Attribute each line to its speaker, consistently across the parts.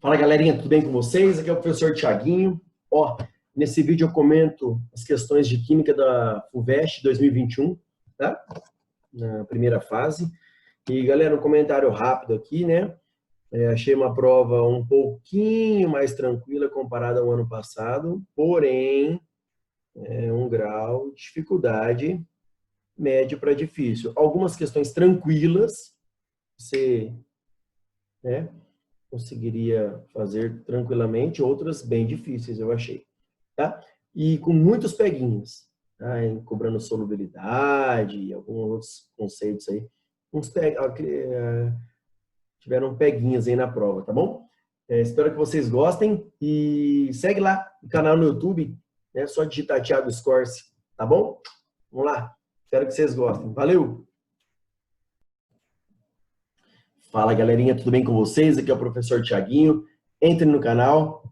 Speaker 1: Fala galerinha, tudo bem com vocês? Aqui é o professor Thiaguinho. Nesse vídeo eu comento as questões de Química da FUVEST 2021, tá? Na primeira fase. E galera, um comentário rápido aqui, né? Achei uma prova um pouquinho mais tranquila comparada ao ano passado, porém, um grau de dificuldade médio para difícil. Algumas questões tranquilas, você, né, conseguiria fazer tranquilamente, outras bem difíceis, eu achei, tá? E com muitos peguinhos, tá? Cobrando solubilidade e alguns outros conceitos aí. Tiveram peguinhas aí na prova, tá bom? Espero que vocês gostem e segue lá o canal no YouTube, né? Só digitar Thiago Scorse, tá bom? Vamos lá, espero que vocês gostem. Valeu! Fala galerinha, tudo bem com vocês? Aqui é o professor Thiaguinho. Entre no canal,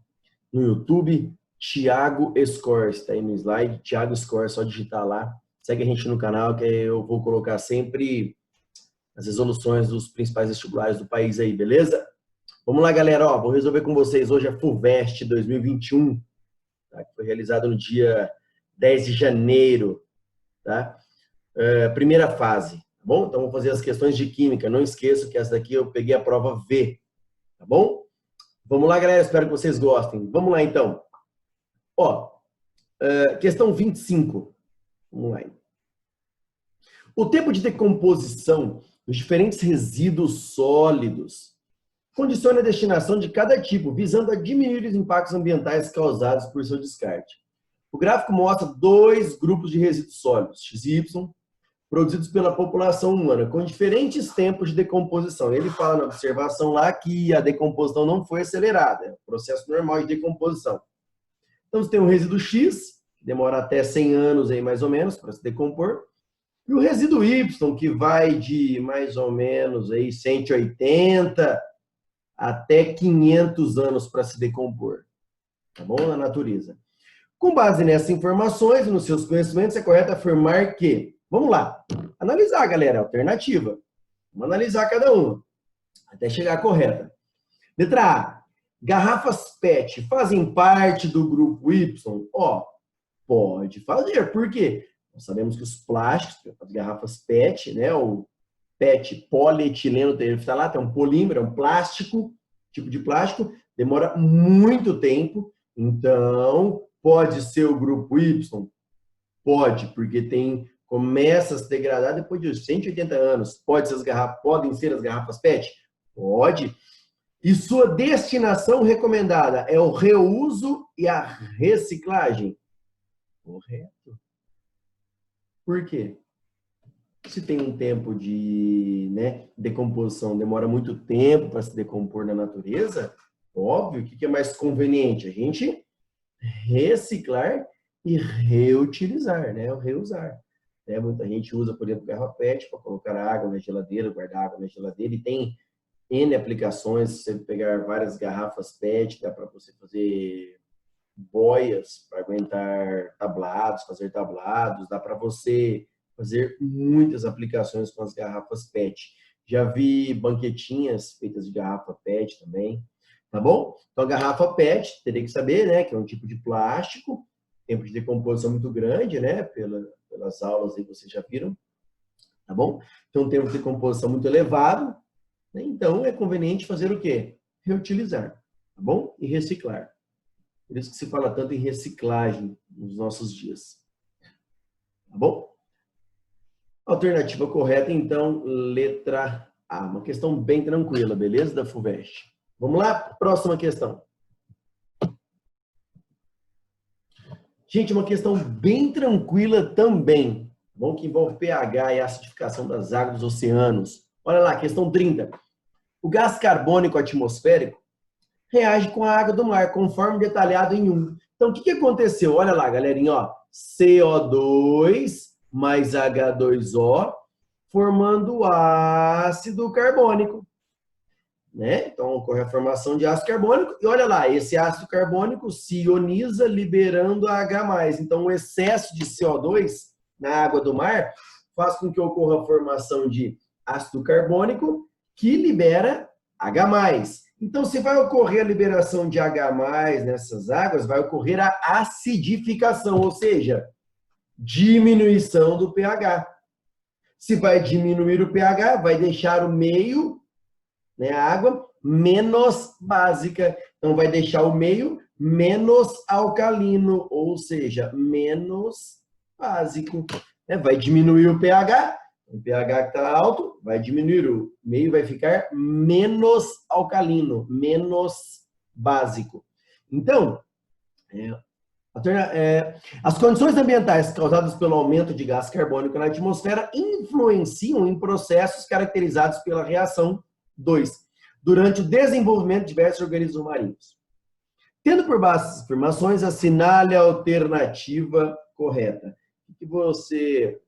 Speaker 1: no YouTube, Thiago Scorse, tá aí no slide, Thiago Scorse, só digitar lá. Segue a gente no canal que eu vou colocar sempre as resoluções dos principais vestibulares do país aí, beleza? Vamos lá galera, vou resolver com vocês hoje a FUVEST 2021, tá? Que foi realizado no dia 10 de janeiro, tá? Primeira fase. Tá bom? Então, vou fazer as questões de química. Não esqueça que essa daqui eu peguei a prova V. Tá bom? Vamos lá, galera. Espero que vocês gostem. Vamos lá, então. Questão 25. Vamos lá. O tempo de decomposição dos diferentes resíduos sólidos condiciona a destinação de cada tipo, visando a diminuir os impactos ambientais causados por seu descarte. O gráfico mostra dois grupos de resíduos sólidos, X e Y, produzidos pela população humana, com diferentes tempos de decomposição. Ele fala na observação lá que a decomposição não foi acelerada, é um processo normal de decomposição. Então, você tem o resíduo X, que demora até 100 anos, aí, mais ou menos, para se decompor, e o resíduo Y, que vai de mais ou menos aí, 180 até 500 anos para se decompor, tá bom? Na natureza. Com base nessas informações e nos seus conhecimentos, é correto afirmar que... Vamos lá. Analisar, galera, alternativa. Vamos analisar cada uma, até chegar à correta. Letra A. Garrafas PET fazem parte do grupo Y? Pode fazer. Por quê? Nós sabemos que os plásticos, as garrafas PET, né, o PET, polietileno tereftalado, é um polímero, é um plástico, tipo de plástico, demora muito tempo, então pode ser o grupo Y? Pode, porque começa a se degradar depois de 180 anos. Podem ser as garrafas PET? Pode. E sua destinação recomendada é o reuso e a reciclagem? Correto. Por quê? Se tem um tempo de decomposição, demora muito tempo para se decompor na natureza, óbvio, o que é mais conveniente? A gente reciclar e reutilizar, né? O reusar. Muita gente usa, por exemplo, garrafa PET para colocar água na geladeira, guardar água na geladeira, e tem N aplicações. Se você pegar várias garrafas PET, dá para você fazer boias para aguentar tablados, fazer tablados, dá para você fazer muitas aplicações com as garrafas PET. Já vi banquetinhas feitas de garrafa PET também, tá bom? Então, a garrafa PET, teria que saber, né, que é um tipo de plástico, tempo de decomposição muito grande, né, pelas aulas aí que vocês já viram, tá bom? Então, tempo de decomposição muito elevado, né? Então, é conveniente fazer o quê? Reutilizar, tá bom? E reciclar. Por isso que se fala tanto em reciclagem nos nossos dias, tá bom? Alternativa correta, então, letra A. Uma questão bem tranquila, beleza? Da FUVEST. Vamos lá? Próxima questão. Gente, uma questão bem tranquila também, bom, que envolve pH e acidificação das águas dos oceanos. Olha lá, questão 30. O gás carbônico atmosférico reage com a água do mar, conforme detalhado em 1. Então, o que aconteceu? Olha lá, galerinha, CO2 mais H2O, formando ácido carbônico. Né? Então, ocorre a formação de ácido carbônico. E olha lá, esse ácido carbônico se ioniza, liberando H+. Então, o excesso de CO2 na água do mar faz com que ocorra a formação de ácido carbônico, que libera H+. Então, se vai ocorrer a liberação de H+ nessas águas, vai ocorrer a acidificação, ou seja, diminuição do pH. Se vai diminuir o pH, vai deixar o meio, né, a água, menos básica. Então, vai deixar o meio menos alcalino, ou seja, menos básico. Vai diminuir o pH, o pH que está alto vai diminuir, o meio vai ficar menos alcalino, menos básico. Então, as condições ambientais causadas pelo aumento de gás carbônico na atmosfera influenciam em processos caracterizados pela reação 2, durante o desenvolvimento de diversos organismos marinhos. Tendo por base essas afirmações, assinale a alternativa correta. O que você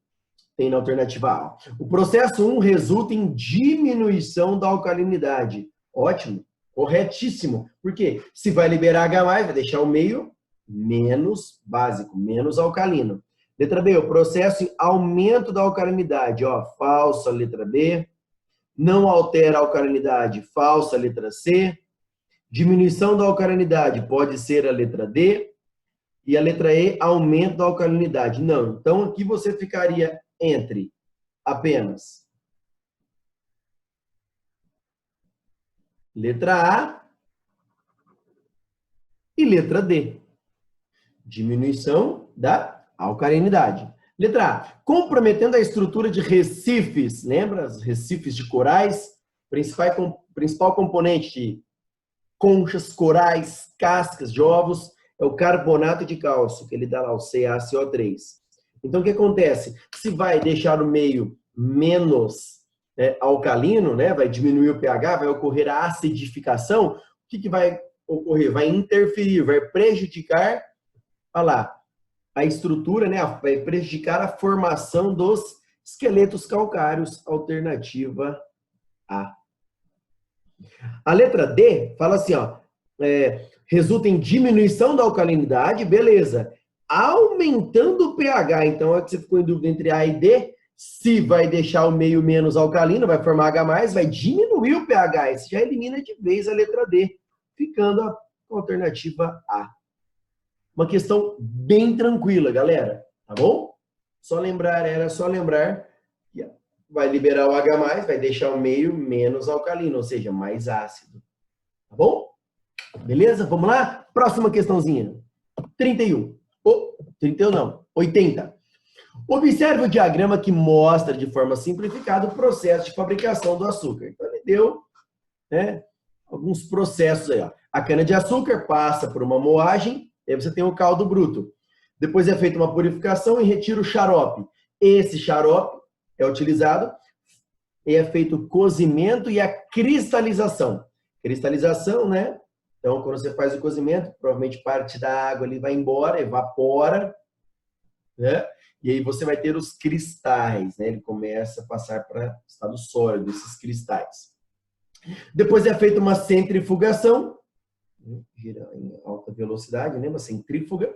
Speaker 1: tem na alternativa A? O processo 1 resulta em diminuição da alcalinidade. Ótimo, corretíssimo. Por quê? Se vai liberar H+, vai deixar o meio menos básico, menos alcalino. Letra B, o processo em aumento da alcalinidade. Falsa, letra B. Não altera a alcalinidade, falsa, letra C. Diminuição da alcalinidade pode ser a letra D. E a letra E, aumento da alcalinidade. Não. Então, aqui você ficaria entre apenas letra A e letra D. Diminuição da alcalinidade. Letra A, comprometendo a estrutura de recifes. Lembra? Os recifes de corais. Principal componente de conchas, corais, cascas de ovos é o carbonato de cálcio, que ele dá lá, o CaCO3. Então, o que acontece? Se vai deixar o meio menos alcalino, né, vai diminuir o pH, vai ocorrer a acidificação, o que vai ocorrer? Vai interferir, vai prejudicar, olha lá, a estrutura, né, vai prejudicar a formação dos esqueletos calcários, alternativa A. A letra D fala assim, resulta em diminuição da alcalinidade, beleza. Aumentando o pH, então é que você ficou em dúvida entre A e D, se vai deixar o meio menos alcalino, vai formar H+, vai diminuir o pH, esse já elimina de vez a letra D, ficando a alternativa A. Uma questão bem tranquila, galera, tá bom? Era só lembrar que vai liberar o H+, vai deixar o meio menos alcalino, ou seja, mais ácido, tá bom? Beleza? Vamos lá? Próxima questãozinha. 31. 31 não, 80. Observe o diagrama que mostra de forma simplificada o processo de fabricação do açúcar. Então, ele deu alguns processos aí. A cana-de-açúcar passa por uma moagem, aí você tem o caldo bruto. Depois é feita uma purificação e retira o xarope. Esse xarope é utilizado e é feito o cozimento e a cristalização. Cristalização, né? Então, quando você faz o cozimento, provavelmente parte da água ali vai embora, evapora, né? E aí você vai ter os cristais, né? Ele começa a passar para estado sólido, esses cristais. Depois é feita uma centrifugação, gira em alta velocidade, né? Uma centrífuga.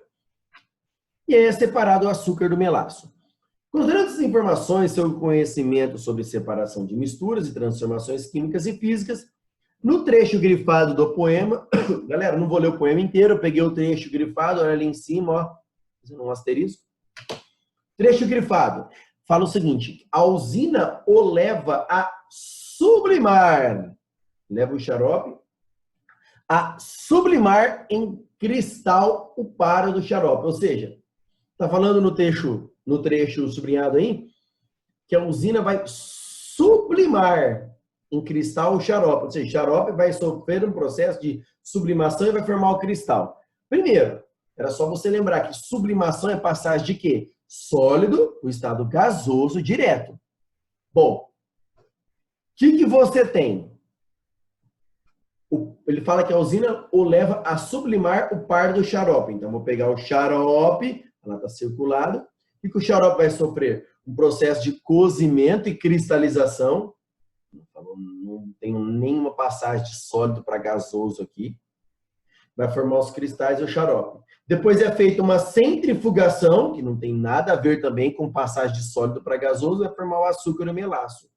Speaker 1: E aí é separado o açúcar do melaço. Considerando essas informações, seu conhecimento sobre separação de misturas e transformações químicas e físicas, no trecho grifado do poema, galera, não vou ler o poema inteiro, eu peguei o trecho grifado, olha ali em cima, fazendo um asterisco. Trecho grifado. Fala o seguinte, a usina o leva a sublimar, leva o xarope, a sublimar em cristal o paro do xarope. Ou seja, está falando no trecho sublinhado aí, que a usina vai sublimar em cristal o xarope. Ou seja, o xarope vai sofrer um processo de sublimação e vai formar o cristal. Primeiro, era só você lembrar que sublimação é passagem de quê? Sólido, o estado gasoso direto. Bom, o que você tem? Ele fala que a usina o leva a sublimar o par do xarope. Então, vou pegar o xarope, ela está circulado, e que o xarope vai sofrer um processo de cozimento e cristalização. Não tem nenhuma passagem de sólido para gasoso aqui. Vai formar os cristais e o xarope. Depois é feita uma centrifugação, que não tem nada a ver também com passagem de sólido para gasoso, vai formar o açúcar e o melaço.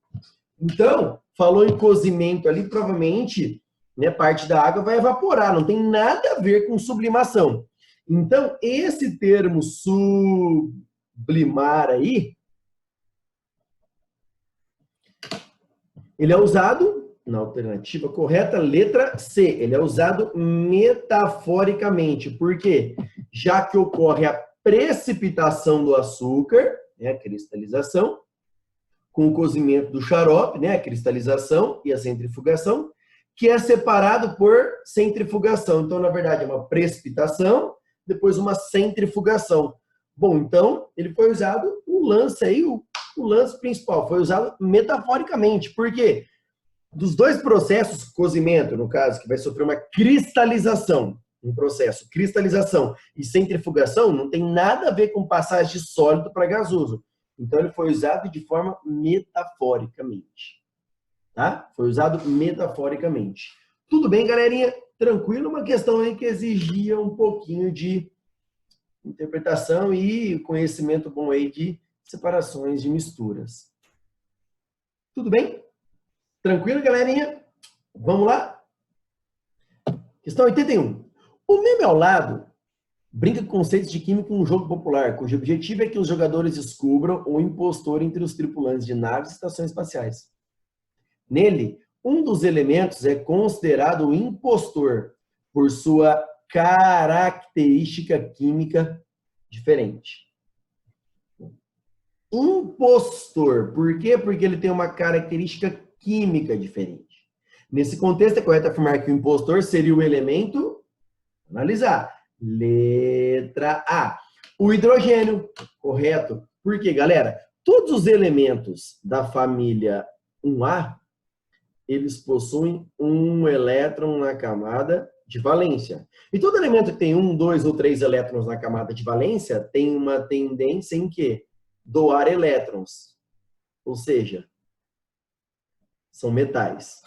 Speaker 1: Então, falou em cozimento ali, provavelmente né, parte da água vai evaporar, não tem nada a ver com sublimação. Então, esse termo sublimar aí, ele é usado, na alternativa correta, letra C, ele é usado metaforicamente. Por quê? Já que ocorre a precipitação do açúcar, né, a cristalização, com o cozimento do xarope, né, a cristalização e a centrifugação, que é separado por centrifugação. Então, na verdade, é uma precipitação, depois uma centrifugação. Bom, então, ele foi usado, o lance aí, o lance principal, foi usado metaforicamente. Por quê? Dos dois processos, cozimento, no caso, que vai sofrer uma cristalização, um processo, cristalização e centrifugação, não tem nada a ver com passagem de sólido para gasoso. Então, ele foi usado de forma metaforicamente. Tá? Foi usado metaforicamente. Tudo bem, galerinha? Tranquilo? Uma questão aí que exigia um pouquinho de interpretação e conhecimento bom aí de separações de misturas. Tudo bem? Tranquilo, galerinha? Vamos lá? Questão 81. O meme ao lado brinca com conceitos de química em um jogo popular, cujo objetivo é que os jogadores descubram o impostor entre os tripulantes de naves e estações espaciais. Nele, um dos elementos é considerado o impostor por sua característica química diferente. Impostor. Por quê? Porque ele tem uma característica química diferente. Nesse contexto, é correto afirmar que o impostor seria o elemento... Analisar. Letra A. O hidrogênio. Correto. Por quê, galera? Todos os elementos da família 1A, eles possuem um elétron na camada de valência. E todo elemento que tem 1, 2 ou 3 elétrons na camada de valência tem uma tendência em que? Doar elétrons. Ou seja, são metais.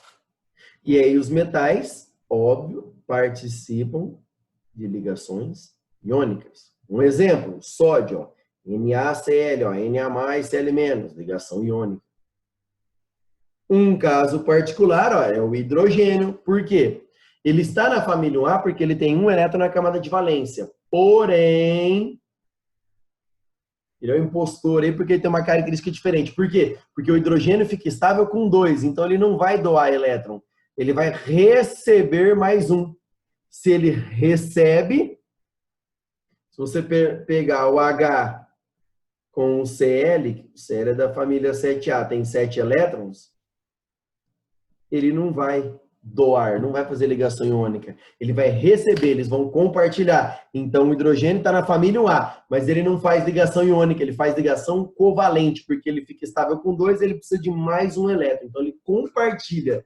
Speaker 1: E aí os metais, óbvio, participam de ligações iônicas. Um exemplo, sódio, ó, NaCl, ó, Na+, Cl-, ligação iônica. Um caso particular, ó, é o hidrogênio. Por quê? Ele está na família 1A porque ele tem um elétron na camada de valência. Porém, ele é um impostor aí porque ele tem uma característica diferente. Por quê? Porque o hidrogênio fica estável com 2, então ele não vai doar elétron. Ele vai receber mais um. Se ele recebe, se você pegar o H com o Cl, o Cl é da família 7A, tem 7 elétrons, ele não vai doar, não vai fazer ligação iônica. Ele vai receber, eles vão compartilhar. Então, o hidrogênio está na família 1A, mas ele não faz ligação iônica, ele faz ligação covalente, porque ele fica estável com 2, ele precisa de mais um elétron. Então, ele compartilha.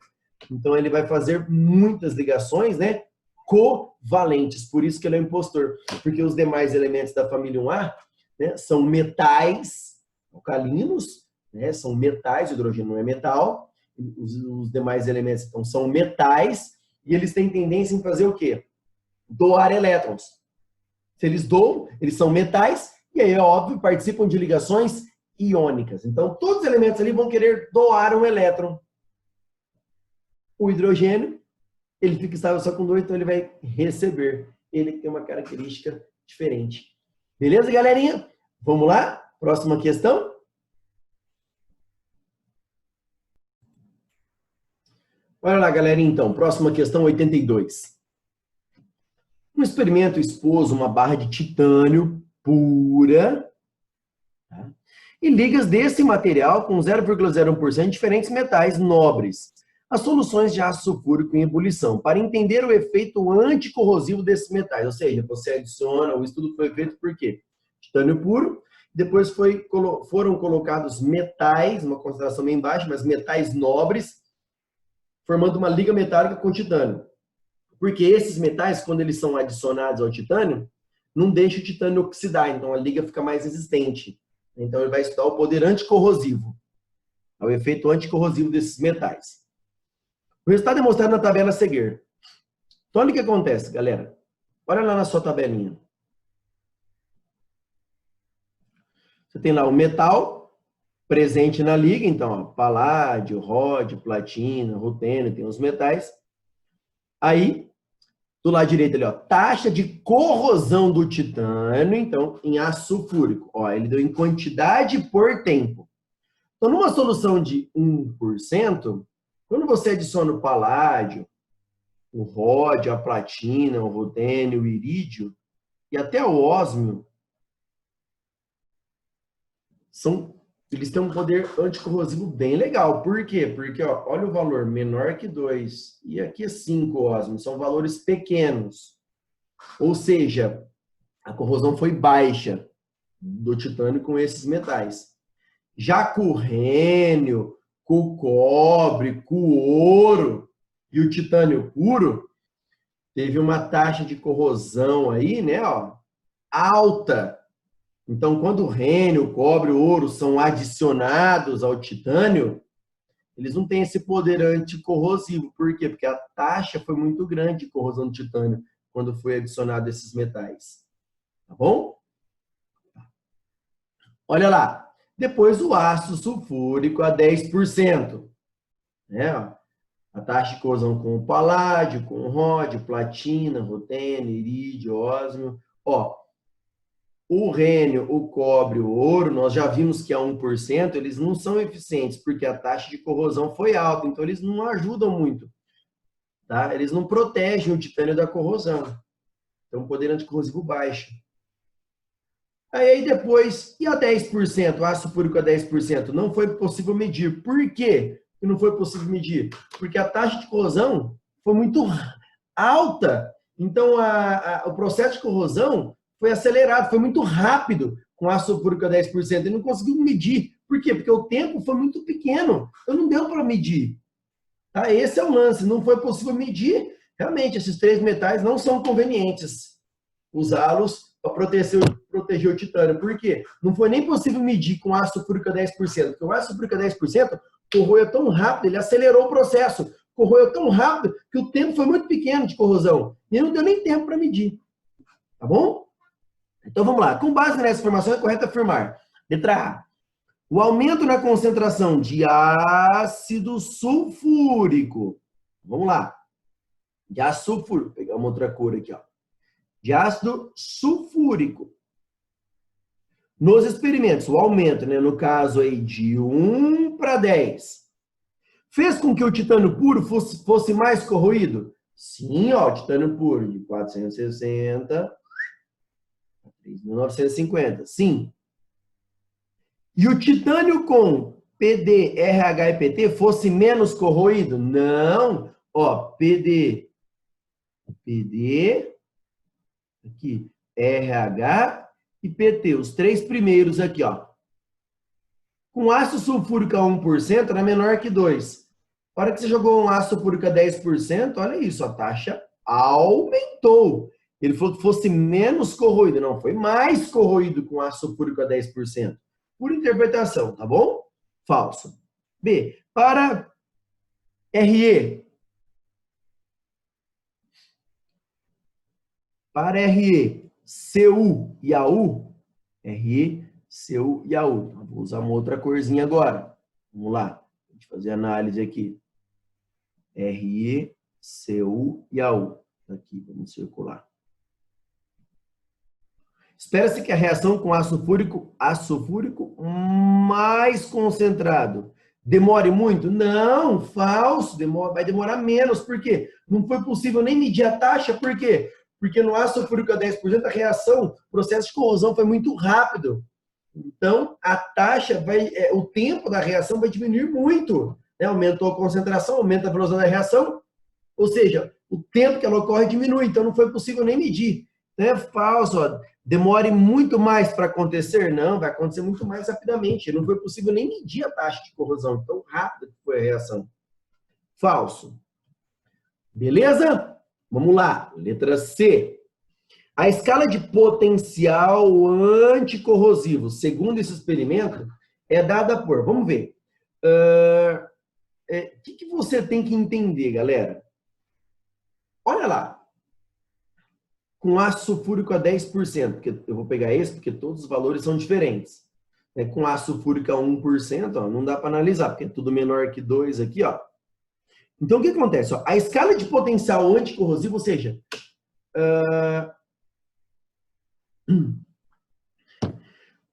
Speaker 1: Então, ele vai fazer muitas ligações, né? Covalentes. Por isso que ele é um impostor. Porque os demais elementos da família 1A, né, são metais alcalinos, né? São metais, o hidrogênio não é metal. Os demais elementos então, são metais e eles têm tendência em fazer o quê? Doar elétrons. Se eles doam, eles são metais e aí, é óbvio, participam de ligações iônicas. Então, todos os elementos ali vão querer doar um elétron. O hidrogênio, ele fica estável só com 2, então ele vai receber. Ele tem uma característica diferente. Beleza, galerinha? Vamos lá? Próxima questão. Olha lá, galerinha, então. Próxima questão, 82. Um experimento expôs uma barra de titânio pura, tá? E ligas desse material com 0,01% de diferentes metais nobres. As soluções de ácido sulfúrico em ebulição, para entender o efeito anticorrosivo desses metais. Ou seja, você adiciona, o estudo foi feito por quê? Titânio puro, depois foram colocados metais, uma concentração bem baixa, mas metais nobres, formando uma liga metálica com titânio. Porque esses metais, quando eles são adicionados ao titânio, não deixa o titânio oxidar, então a liga fica mais resistente. Então ele vai estudar o poder anticorrosivo, o efeito anticorrosivo desses metais. O resultado é mostrado na tabela a seguir. Então olha o que acontece, galera. Olha lá na sua tabelinha. Você tem lá o metal presente na liga, então, ó, paládio, ródio, platina, rutênio, tem os metais. Aí, do lado direito ali, ó, taxa de corrosão do titânio, então, em ácido sulfúrico. Ó, ele deu em quantidade por tempo. Então, numa solução de 1%, quando você adiciona o paládio, o ródio, a platina, o rodênio, o irídio e até o ósmio, eles têm um poder anticorrosivo bem legal. Por quê? Porque, ó, olha o valor, menor que 2. E aqui é 5 ósmio. São valores pequenos. Ou seja, a corrosão foi baixa do titânio com esses metais. Já com o rênio, com o cobre, com o ouro e o titânio puro, teve uma taxa de corrosão aí, né, ó, alta. Então, quando o rênio, o cobre, o ouro são adicionados ao titânio, eles não têm esse poder anticorrosivo. Por quê? Porque a taxa foi muito grande de corrosão do titânio quando foi adicionado esses metais. Tá bom? Olha lá. Depois o ácido sulfúrico a 10%. Né? A taxa de corrosão com o paládio, com o ródio, platina, rodênio, irídio, ósmio. Ó, o rênio, o cobre, o ouro, nós já vimos que a 1%, eles não são eficientes, porque a taxa de corrosão foi alta, então eles não ajudam muito. Tá? Eles não protegem o titânio da corrosão. Então, poder anticorrosivo baixo. Aí depois, e a 10%? O ácido sulfúrico a 10%? Não foi possível medir. Por quê que não foi possível medir? Porque a taxa de corrosão foi muito alta. Então, o processo de corrosão foi acelerado, foi muito rápido com ácido sulfúrico a 10%. E não conseguiu medir. Por quê? Porque o tempo foi muito pequeno. Então, não deu para medir. Tá? Esse é o lance. Não foi possível medir. Realmente, esses 3 metais não são convenientes usá-los para proteger o titânio. Por quê? Não foi nem possível medir com ácido sulfúrico a 10%. Porque o ácido sulfúrico a 10% corroeu tão rápido, ele acelerou o processo. Corroeu tão rápido que o tempo foi muito pequeno de corrosão. E não deu nem tempo para medir. Tá bom? Então vamos lá. Com base nessa informação, é correto afirmar. Letra A. O aumento na concentração de ácido sulfúrico. Vamos lá. De ácido sulfúrico. Vou pegar uma outra cor aqui, ó. De ácido sulfúrico. Nos experimentos, o aumento, né, no caso aí de 1 para 10, fez com que o titânio puro fosse mais corroído? Sim, ó, o titânio puro de 460 a 3.950. Sim. E o titânio com PD, RH e PT fosse menos corroído? Não. Ó, PD, aqui, RH e PT, os 3 primeiros aqui, ó. Com ácido sulfúrico a 1% era menor que 2. A hora que você jogou um ácido sulfúrico a 10%, olha isso, a taxa aumentou. Ele falou que fosse menos corroído, não, foi mais corroído com ácido sulfúrico a 10%. Por interpretação, tá bom? Falso. B, para RE. Para RE, CU e AU, RE, CU e AU. Então, vou usar uma outra corzinha agora. Vamos lá. Deixa eu fazer a análise aqui. RE, CU e AU. Aqui, vamos circular. Espera-se que a reação com ácido sulfúrico mais concentrado demore muito? Não, falso. Vai demorar menos. Por quê? Não foi possível nem medir a taxa. Por quê? Porque no ácido sulfúrico a 10%, a reação, o processo de corrosão foi muito rápido. Então, a taxa o tempo da reação vai diminuir muito. Né? Aumentou a concentração, aumenta a velocidade da reação, ou seja, o tempo que ela ocorre diminui. Então, não foi possível nem medir. É falso, ó. Demore muito mais para acontecer? Não, vai acontecer muito mais rapidamente. Não foi possível nem medir a taxa de corrosão. Tão rápida que foi a reação. Falso. Beleza? Vamos lá. Letra C. A escala de potencial anticorrosivo, segundo esse experimento, é dada por... Vamos ver. O que você tem que entender, galera? Olha lá. Com ácido sulfúrico a 10%, porque eu vou pegar esse, porque todos os valores são diferentes. Com ácido sulfúrico a 1%, ó, não dá para analisar, porque é tudo menor que 2 aqui, ó. Então, o que acontece? Ó, a escala de potencial anticorrosivo, ou seja,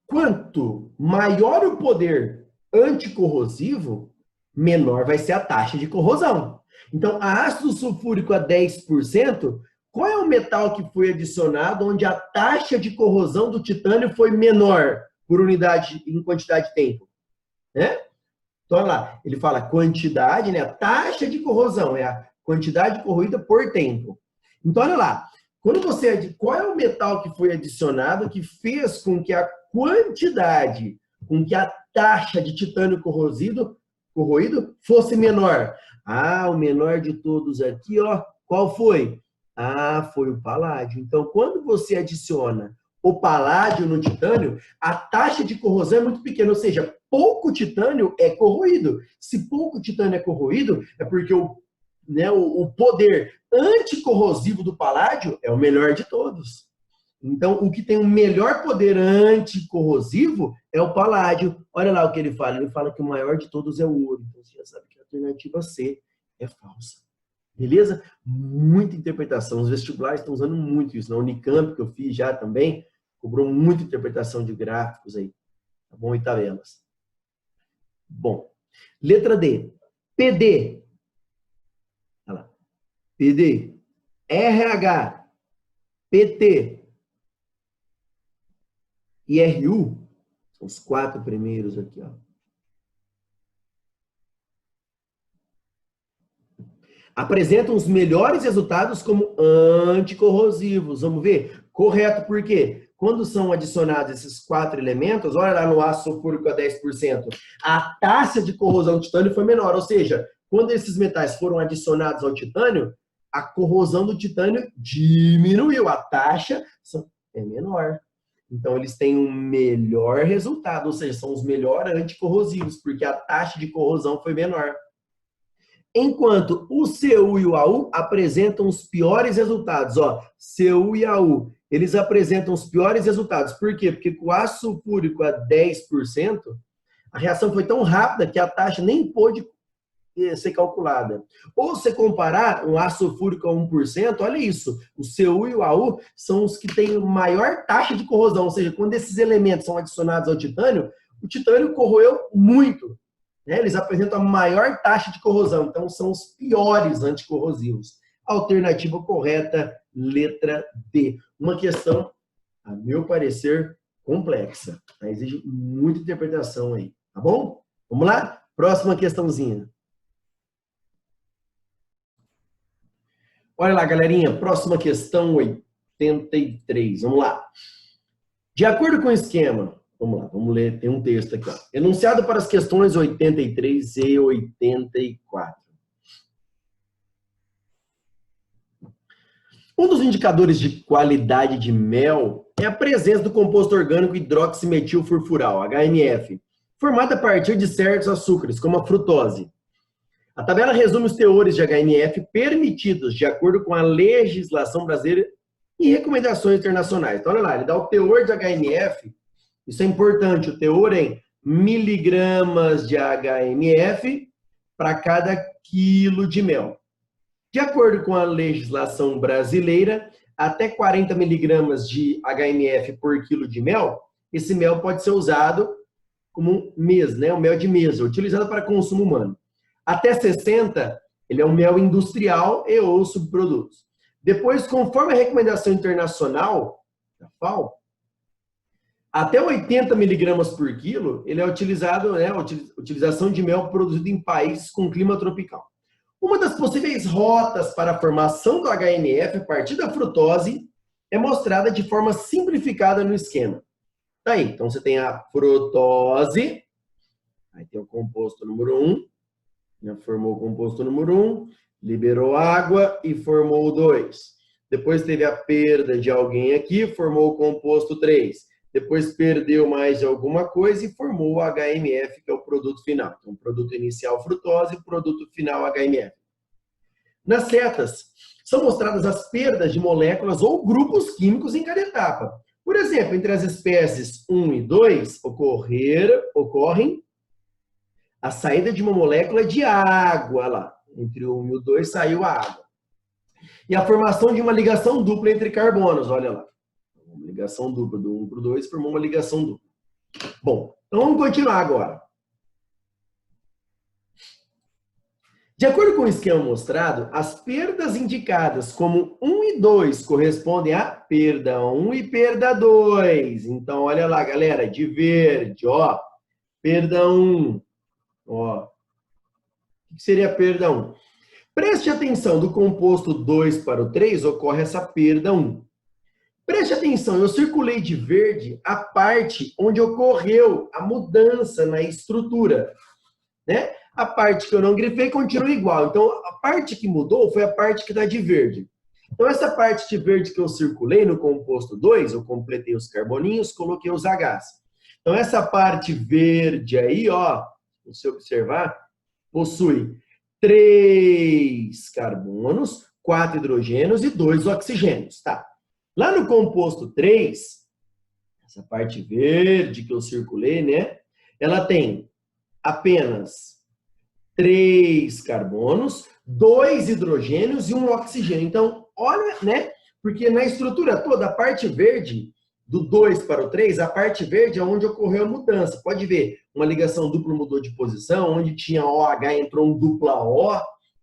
Speaker 1: quanto maior o poder anticorrosivo, menor vai ser a taxa de corrosão. Então, a ácido sulfúrico a 10%, qual é o metal que foi adicionado onde a taxa de corrosão do titânio foi menor por unidade em quantidade de tempo? Né? Então, olha lá, ele fala quantidade, né? A taxa de corrosão é a quantidade corroída por tempo. Então, olha lá, quando você qual é o metal que foi adicionado que fez com que a quantidade, com que a taxa de titânio corroído fosse menor? Ah, o menor de todos aqui, ó, qual foi? Ah, foi o paládio. Então, quando você adiciona o paládio no titânio, a taxa de corrosão é muito pequena, ou seja, pouco titânio é corroído. Se pouco titânio é corroído, é porque o poder anticorrosivo do paládio é o melhor de todos. Então, o que tem o melhor poder anticorrosivo é o paládio. Olha lá o que ele fala. Ele fala que o maior de todos é o ouro. Então, você já sabe que a alternativa C é falsa. Beleza? Muita interpretação. Os vestibulares estão usando muito isso. Na Unicamp, que eu fiz já também, cobrou muita interpretação de gráficos aí. Tá bom? E tabelas. Bom. Letra D. PD. Olha lá. PD. RH. PT. E RU. São os 4 primeiros aqui, ó. Apresentam os melhores resultados como anticorrosivos. Vamos ver? Correto, por quê? Quando são adicionados esses 4 elementos, olha lá no ácido sulfúrico a 10%, a taxa de corrosão do titânio foi menor. Ou seja, quando esses metais foram adicionados ao titânio, a corrosão do titânio diminuiu. A taxa é menor. Então, eles têm um melhor resultado, ou seja, são os melhores anticorrosivos, porque a taxa de corrosão foi menor. Enquanto o Cu e o Au apresentam os piores resultados. Ó, Cu e Au, eles apresentam os piores resultados. Por quê? Porque com o ácido sulfúrico a 10%, a reação foi tão rápida que a taxa nem pôde ser calculada. Ou se comparar um ácido sulfúrico a 1%, olha isso, o Cu e o Au são os que têm maior taxa de corrosão. Ou seja, quando esses elementos são adicionados ao titânio, o titânio corroeu muito. Eles apresentam a maior taxa de corrosão, então são os piores anticorrosivos. Alternativa correta, letra D. Uma questão, a meu parecer, complexa. Exige muita interpretação aí, tá bom? Vamos lá? Próxima questãozinha. Olha lá, galerinha, próxima questão 83. Vamos lá. De acordo com o esquema, vamos lá, vamos ler, tem um texto aqui, ó. Enunciado para as questões 83 e 84. Um dos indicadores de qualidade de mel é a presença do composto orgânico hidroximetilfurfural, HMF, formado a partir de certos açúcares, como a frutose. A tabela resume os teores de HMF permitidos de acordo com a legislação brasileira e recomendações internacionais. Então, olha lá, ele dá o teor de HMF. Isso é importante, o teor em miligramas de HMF para cada quilo de mel. De acordo com a legislação brasileira, até 40 miligramas de HMF por quilo de mel, esse mel pode ser usado como um mês, né? Um mel de mesa, utilizado para consumo humano. Até 60, ele é um mel industrial e ou subprodutos. Depois, conforme a recomendação internacional da FAO, até 80 miligramas por quilo, ele é utilizado, né, utilização de mel produzido em países com clima tropical. Uma das possíveis rotas para a formação do HMF a partir da frutose é mostrada de forma simplificada no esquema. Tá aí, então você tem a frutose, aí tem o composto número 1, já formou o composto número 1, liberou água e formou o 2. Depois teve a perda de alguém aqui, formou o composto 3. Depois perdeu mais de alguma coisa e formou o HMF, que é o produto final. Então, produto inicial frutose, produto final HMF. Nas setas, são mostradas as perdas de moléculas ou grupos químicos em cada etapa. Por exemplo, entre as espécies 1 e 2, ocorrem a saída de uma molécula de água lá. Entre o 1 e o 2 saiu a água. E a formação de uma ligação dupla entre carbonos, olha lá. Uma ligação dupla do 1 para o 2 formou uma ligação dupla. Bom, então vamos continuar agora. De acordo com o esquema mostrado, as perdas indicadas como 1 e 2 correspondem a perda 1 e perda 2. Então, olha lá, galera, de verde, ó, perda 1, ó. O que seria a perda 1? Preste atenção, do composto 2 para o 3 ocorre essa perda 1. Preste atenção, eu circulei de verde a parte onde ocorreu a mudança na estrutura, né? A parte que eu não grifei continua igual. Então, a parte que mudou foi a parte que está de verde. Então, essa parte de verde que eu circulei no composto 2, eu completei os carboninhos, coloquei os Hs. Então, essa parte verde aí, ó, se você observar, possui 3 carbonos, 4 hidrogênios e 2 oxigênios, tá? Lá no composto 3, essa parte verde que eu circulei, né? Ela tem apenas 3 carbonos, 2 hidrogênios e 1 oxigênio. Então, olha, né? Porque na estrutura toda, a parte verde, do 2 para o 3, a parte verde é onde ocorreu a mudança. Pode ver, uma ligação dupla mudou de posição, onde tinha OH entrou um dupla O,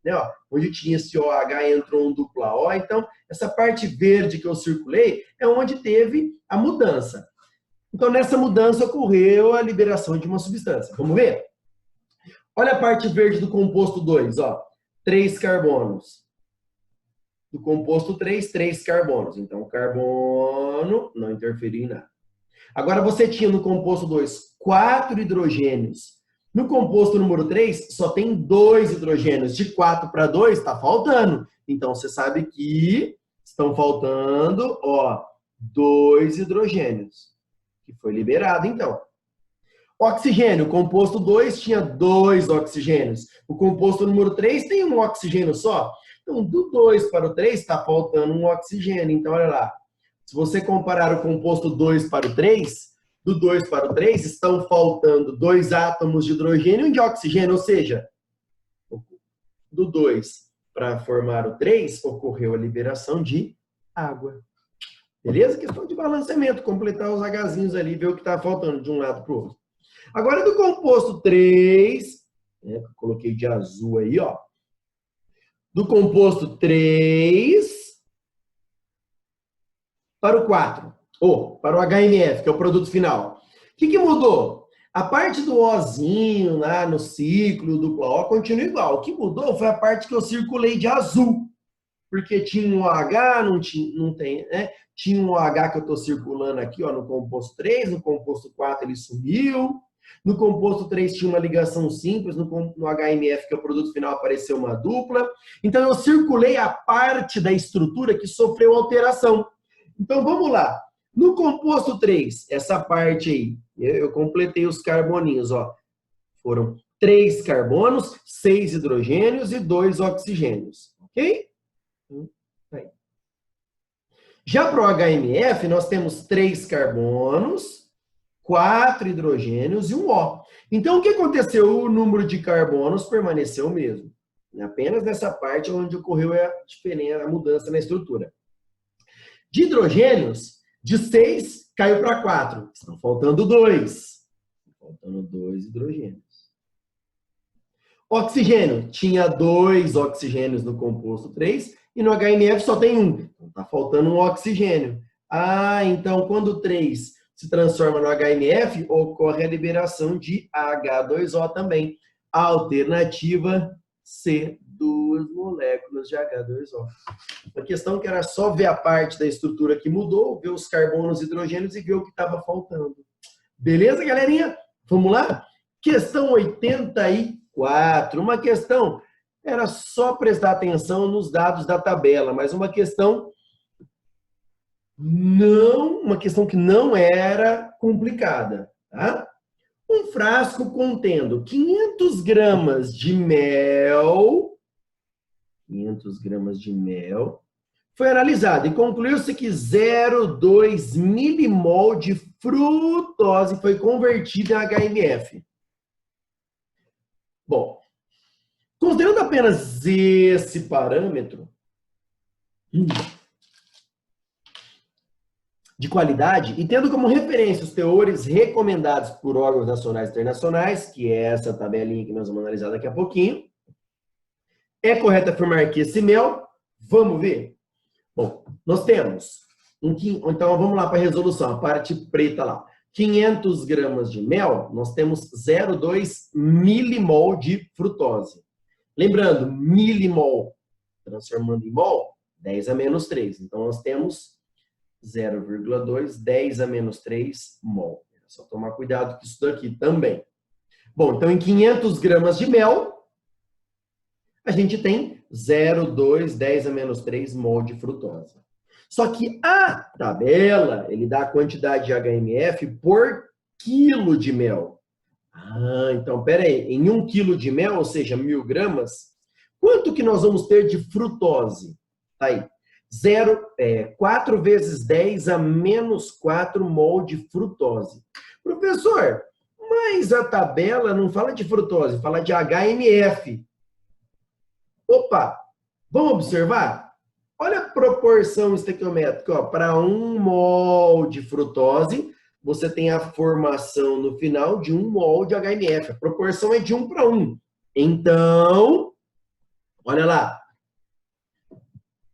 Speaker 1: né? Ó, onde tinha esse OH entrou um dupla O. Então, essa parte verde que eu circulei é onde teve a mudança. Então, nessa mudança ocorreu a liberação de uma substância. Vamos ver? Olha a parte verde do composto 2, ó. 3 carbonos. Do composto 3, 3 carbonos. Então, o carbono não interferiu em nada. Agora, você tinha no composto 2 4 hidrogênios. No composto número 3, só tem 2 hidrogênios. De 4 para 2, está faltando. Então, você sabe que estão faltando, ó, 2 hidrogênios. Que foi liberado, então. Oxigênio, o composto 2 tinha 2 oxigênios. O composto número 3 tem um oxigênio só. Então, do 2 para o 3 está faltando um oxigênio. Então, olha lá. Se você comparar o composto 2 para o 3, do 2 para o 3 estão faltando 2 átomos de hidrogênio e de oxigênio. Ou seja, do 2 para formar o 3, ocorreu a liberação de água. Beleza? Questão de balanceamento, completar os Hzinhos ali, ver o que está faltando de um lado para o outro. Agora, do composto 3, né, que eu coloquei de azul aí, ó. Do composto 3 para o 4, ou para o HMF, que é o produto final. O que mudou? A parte do Ozinho lá no ciclo, dupla O, continua igual. O que mudou foi a parte que eu circulei de azul. Porque tinha um OH, não tem, né? Tinha um OH que eu estou circulando aqui, ó, no composto 3, no composto 4 ele sumiu. No composto 3 tinha uma ligação simples, no HMF, que é o produto final, apareceu uma dupla. Então, eu circulei a parte da estrutura que sofreu alteração. Então, vamos lá. No composto 3, essa parte aí, eu completei os carboninhos, ó. Foram 3 carbonos, 6 hidrogênios e 2 oxigênios. Ok? Aí. Já para o HMF, nós temos 3 carbonos, 4 hidrogênios e um O. Então, o que aconteceu? O número de carbonos permaneceu o mesmo. Apenas nessa parte onde ocorreu a diferença, a mudança na estrutura. De hidrogênios, de 6 caiu para 4. Estão faltando 2. Faltando 2 hidrogênios. Oxigênio. Tinha 2 oxigênios no composto 3 e no HMF só tem 1. Então, está faltando um oxigênio. Ah, então quando o 3 se transforma no HMF, ocorre a liberação de H2O também. A alternativa C, 2 moléculas de H2O. A questão que era só ver a parte da estrutura que mudou, ver os carbonos e hidrogênios e ver o que estava faltando. Beleza, galerinha? Vamos lá? Questão 84. Uma questão, era só prestar atenção nos dados da tabela, mas uma questão que não era complicada, tá? Um frasco contendo 500 gramas de mel, foi analisado e concluiu-se que 0,2 milimol de frutose foi convertido em HMF. Bom, Considerando apenas esse parâmetro de qualidade e tendo como referência os teores recomendados por órgãos nacionais e internacionais, que é essa tabelinha que nós vamos analisar daqui a pouquinho, é correto afirmar que esse mel, vamos ver? Bom, nós temos, então vamos lá para a resolução, a parte preta lá. 500 gramas de mel, nós temos 0,2 milimol de frutose. Lembrando, milimol, transformando em mol, 10 a menos 3. Então, nós temos 0,2, 10 a menos 3 mol. É só tomar cuidado com isso daqui também. Bom, então, em 500 gramas de mel, a gente tem 0,2, 10 a menos 3 mol de frutose. Só que a tabela, ele dá a quantidade de HMF por quilo de mel. Ah, então, peraí, em 1 quilo de mel, ou seja, 1.000 gramas, quanto que nós vamos ter de frutose? Tá aí, 4 vezes 10 a menos 4 mol de frutose. Professor, mas a tabela não fala de frutose, fala de HMF. Opa, vamos observar? Olha a proporção estequiométrica, para 1 mol de frutose, você tem a formação no final de 1 mol de HMF. A proporção é de 1 para 1. Então, olha lá.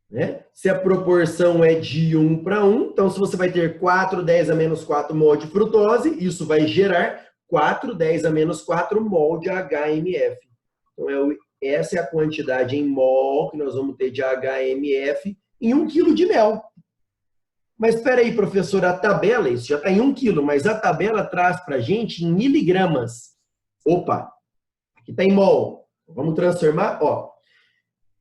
Speaker 1: Né? Se a proporção é de 1 para 1, então se você vai ter 4, 10 a menos 4 mol de frutose, isso vai gerar 4, 10 a menos 4 mol de HMF. Então, essa é a quantidade em mol que nós vamos ter de HMF em 1 quilo de mel. Mas espera aí, professor, a tabela, isso já está em 1 quilo, mas a tabela traz para a gente em miligramas. Opa, aqui está em mol. Vamos transformar, ó.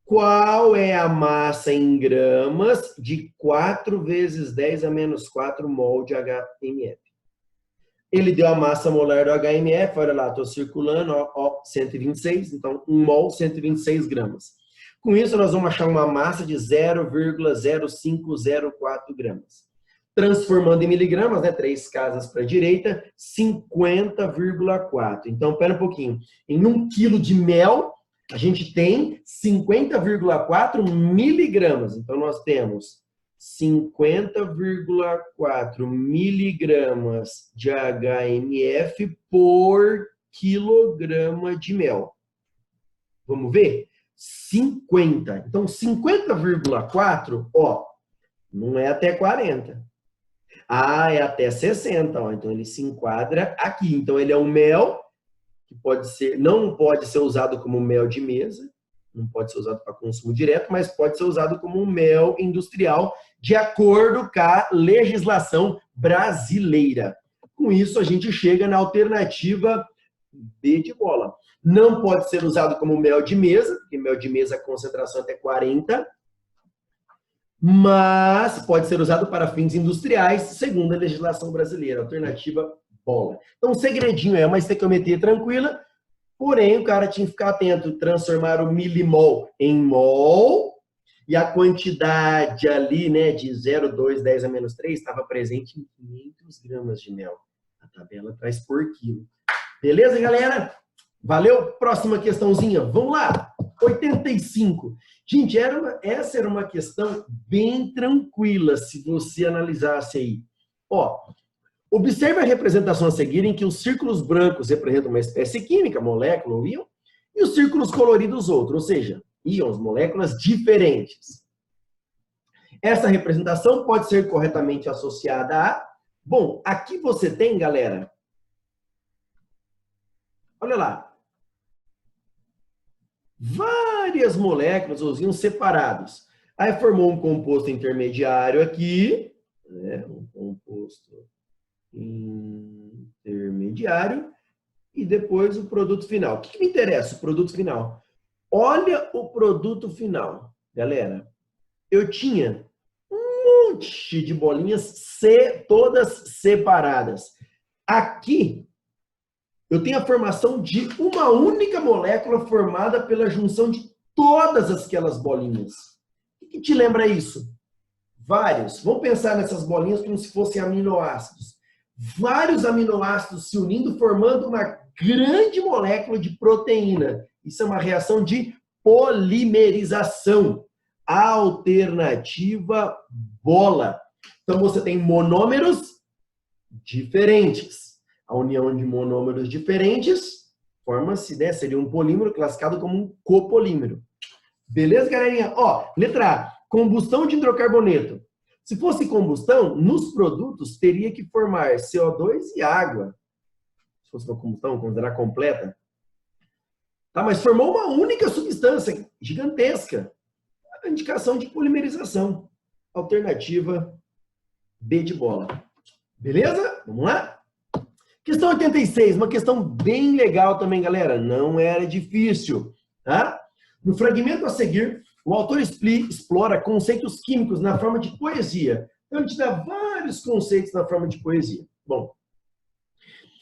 Speaker 1: Qual é a massa em gramas de 4 vezes 10 a menos 4 mol de HMF? Ele deu a massa molar do HMF, olha lá, estou circulando, ó, 126, então 1 mol, 126 gramas. Com isso, nós vamos achar uma massa de 0,0504 gramas. Transformando em miligramas, né, 3 casas para a direita, 50,4. Então, pera um pouquinho. Em 1 quilo de mel, a gente tem 50,4 miligramas. Então, nós temos 50,4 miligramas de HMF por quilograma de mel. Vamos ver? 50. Então, 50,4, ó, não é até 40. Ah, é até 60, ó. Então, ele se enquadra aqui. Então, ele é um mel que não pode ser usado como mel de mesa, não pode ser usado para consumo direto, mas pode ser usado como um mel industrial, de acordo com a legislação brasileira. Com isso, a gente chega na alternativa B de bola. Não pode ser usado como mel de mesa, porque mel de mesa a concentração é até 40, mas pode ser usado para fins industriais, segundo a legislação brasileira. Alternativa bola. Então, o segredinho é uma estequiometria tranquila, porém, o cara tinha que ficar atento, transformar o milimol em mol, e a quantidade ali, né, de 0,2, 10 a menos 3, estava presente em 500 gramas de mel. A tabela traz por quilo. Beleza, galera? Valeu? Próxima questãozinha. Vamos lá. 85. Gente, essa era uma questão bem tranquila, se você analisasse aí. Ó, observe a representação a seguir em que os círculos brancos representam uma espécie química, molécula ou íon, e os círculos coloridos outro, ou seja, íons, moléculas diferentes. Essa representação pode ser corretamente associada a... Bom, aqui você tem, galera, olha lá, várias moléculas, os íons separados. Aí formou um composto intermediário aqui, né, um composto intermediário, e depois o produto final. O que me interessa? O produto final. Olha o produto final, galera. Eu tinha um monte de bolinhas, todas separadas. Aqui, eu tenho a formação de uma única molécula formada pela junção de todas aquelas bolinhas. O que te lembra isso? Vários. Vamos pensar nessas bolinhas como se fossem aminoácidos. Vários aminoácidos se unindo, formando uma grande molécula de proteína. Isso é uma reação de polimerização. Alternativa bola. Então, você tem monômeros diferentes. A união de monômeros diferentes forma-se, né? Seria um polímero classificado como um copolímero. Beleza, galerinha? Ó, letra A. Combustão de hidrocarboneto. Se fosse combustão, nos produtos teria que formar CO2 e água. Se fosse uma combustão, considerar completa. Tá, mas formou uma única substância gigantesca. A indicação de polimerização. Alternativa B de bola. Beleza? Vamos lá? Questão 86, uma questão bem legal também, galera. Não era difícil, tá? No fragmento a seguir, o autor explora conceitos químicos na forma de poesia. Então, ele te dá vários conceitos na forma de poesia. Bom,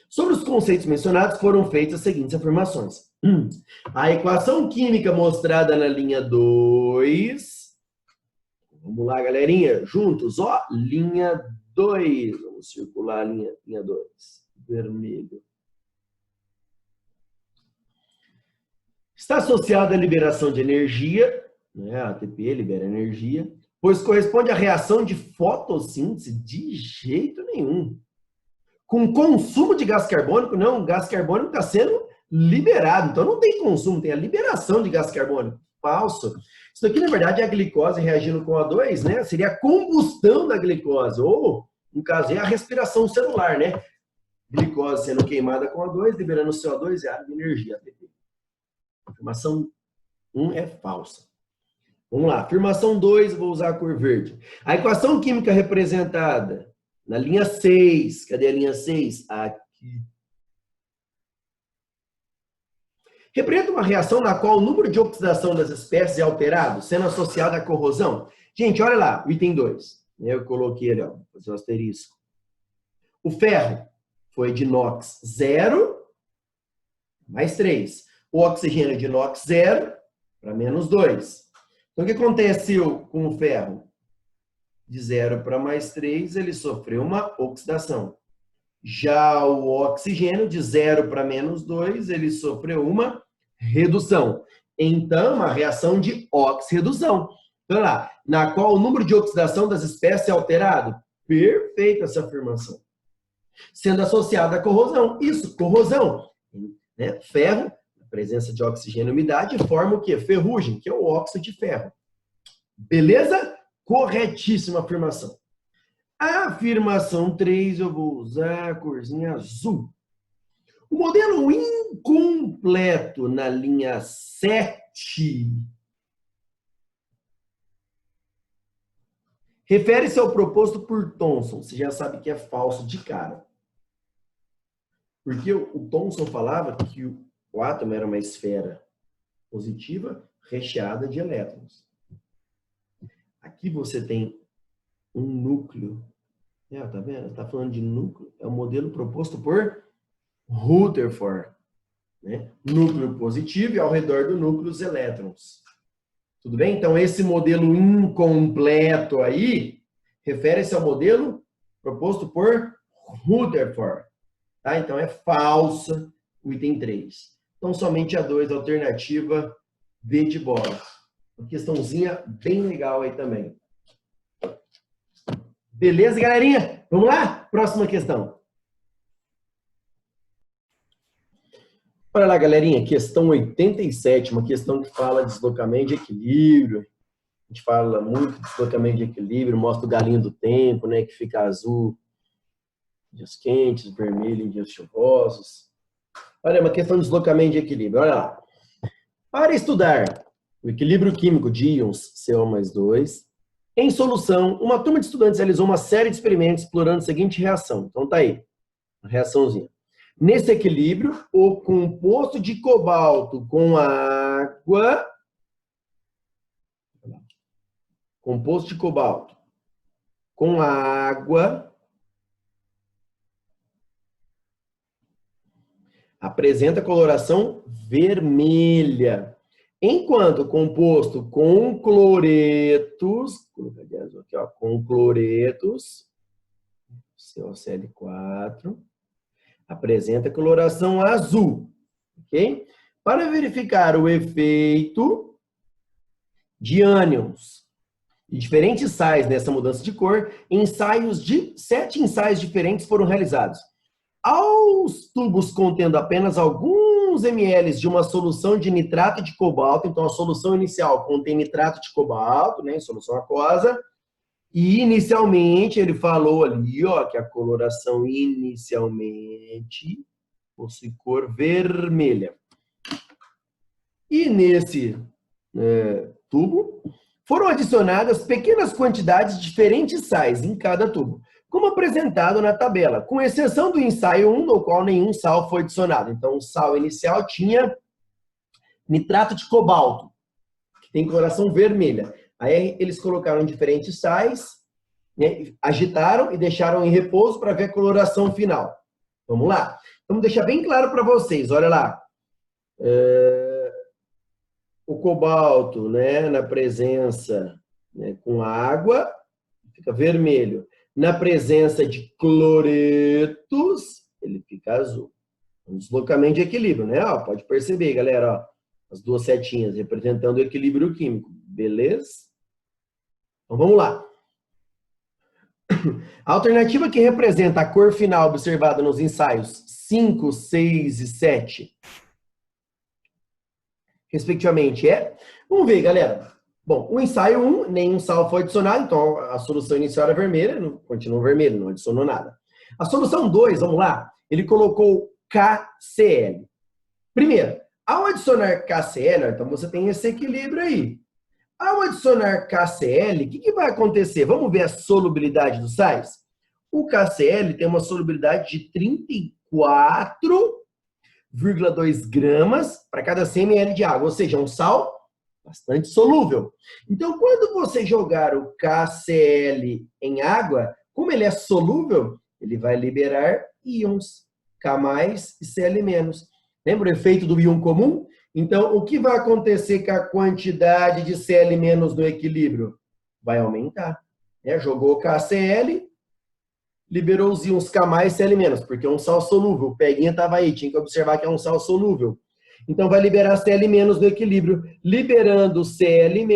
Speaker 1: sobre os conceitos mencionados foram feitas as seguintes afirmações. A equação química mostrada na linha 2. Vamos lá, galerinha, juntos, ó, linha 2. Vamos circular a linha 2. Vermelho. Está associada à liberação de energia, né? A ATP libera energia, pois corresponde à reação de fotossíntese de jeito nenhum. Com consumo de gás carbônico, não, o gás carbônico está sendo liberado, então não tem consumo, tem a liberação de gás carbônico. Falso. Isso aqui, na verdade, é a glicose reagindo com O2, né? Seria a combustão da glicose, ou, no caso, é a respiração celular, né? Glicose sendo queimada com O2, liberando CO2 e água e energia, ATP. Afirmação 1 é falsa. Vamos lá. Afirmação 2, vou usar a cor verde. A equação química representada na linha 6. Cadê a linha 6? Aqui. Representa uma reação na qual o número de oxidação das espécies é alterado, sendo associado à corrosão. Gente, olha lá, o item 2. Eu coloquei ali, ó, vou fazer um asterisco. O ferro foi de inox 0, mais 3. O oxigênio de inox 0 para menos 2. Então, o que aconteceu com o ferro? De 0 para mais 3, ele sofreu uma oxidação. Já o oxigênio, de 0 para menos 2, ele sofreu uma redução. Então, uma reação de oxirredução. Então, lá, na qual o número de oxidação das espécies é alterado. Perfeita essa afirmação. Sendo associada à corrosão. Isso, corrosão. Né? Ferro, na presença de oxigênio e umidade, forma o quê? Ferrugem, que é o óxido de ferro. Beleza? Corretíssima afirmação. A afirmação 3, eu vou usar a corzinha azul. O modelo incompleto na linha 7 refere-se ao proposto por Thomson. Você já sabe que é falso de cara. Porque o Thomson falava que o átomo era uma esfera positiva recheada de elétrons. Aqui você tem um núcleo. Tá vendo? Está falando de núcleo. É o modelo proposto por Rutherford. Né? Núcleo positivo e ao redor do núcleo os elétrons. Tudo bem? Então, esse modelo incompleto aí refere-se ao modelo proposto por Rutherford. Tá? Então, é falsa o item 3. Então, somente a 2, alternativa B de bola. Uma questãozinha bem legal aí também. Beleza, galerinha? Vamos lá? Próxima questão. Olha lá, galerinha, questão 87, uma questão que fala de deslocamento de equilíbrio. A gente fala muito de deslocamento de equilíbrio, mostra o galinho do tempo, né, que fica azul em dias quentes, vermelho em dias chuvosos. Olha, uma questão de deslocamento de equilíbrio, olha lá. Para estudar o equilíbrio químico de íons CO mais 2, em solução, uma turma de estudantes realizou uma série de experimentos explorando a seguinte reação. Então tá aí, a reaçãozinha. Nesse equilíbrio, o composto de cobalto com água, composto de cobalto com água, apresenta coloração vermelha. Enquanto o composto com cloretos, aqui, ó, com cloretos, COCl4, apresenta coloração azul, ok? para verificar o efeito de ânions e diferentes sais nessa mudança de cor, 7 ensaios diferentes foram realizados. Aos tubos contendo apenas alguns ml de uma solução de nitrato de cobalto, então a solução inicial contém nitrato de cobalto, né, em solução aquosa, e inicialmente ele falou ali, ó, que a coloração inicialmente possui cor vermelha. E nesse tubo foram adicionadas pequenas quantidades de diferentes sais em cada tubo, como apresentado na tabela, com exceção do ensaio 1, no qual nenhum sal foi adicionado. Então, o sal inicial tinha nitrato de cobalto, que tem coloração vermelha. Aí eles colocaram diferentes sais, né, agitaram e deixaram em repouso para ver a coloração final. Vamos lá. Vamos deixar bem claro para vocês, olha lá. O cobalto, né, na presença, né, com água, fica vermelho. Na presença de cloretos, ele fica azul. Um deslocamento de equilíbrio, né? Ó, pode perceber, galera, ó, as duas setinhas representando o equilíbrio químico, beleza? Então vamos lá. A alternativa que representa a cor final observada nos ensaios 5, 6 e 7, respectivamente, Vamos ver, galera. Bom, o ensaio 1, nenhum sal foi adicionado, então a solução inicial era vermelha, continua vermelho, não adicionou nada. A solução 2, vamos lá, ele colocou KCl. Primeiro, ao adicionar KCl, então você tem esse equilíbrio aí. Ao adicionar KCl, o que vai acontecer? Vamos ver a solubilidade dos sais? O KCl tem uma solubilidade de 34,2 gramas para cada 100 ml de água, ou seja, um sal bastante solúvel. Então, quando você jogar o KCl em água, como ele é solúvel, ele vai liberar íons K+, e Cl-. Lembra o efeito do íon comum? Então, o que vai acontecer com a quantidade de Cl- no equilíbrio? Vai aumentar. Jogou KCl, liberou os íons K+, e Cl-, porque é um sal solúvel. O peguinha estava aí, tinha que observar que é um sal solúvel. Então, vai liberar Cl- no equilíbrio. Liberando Cl-,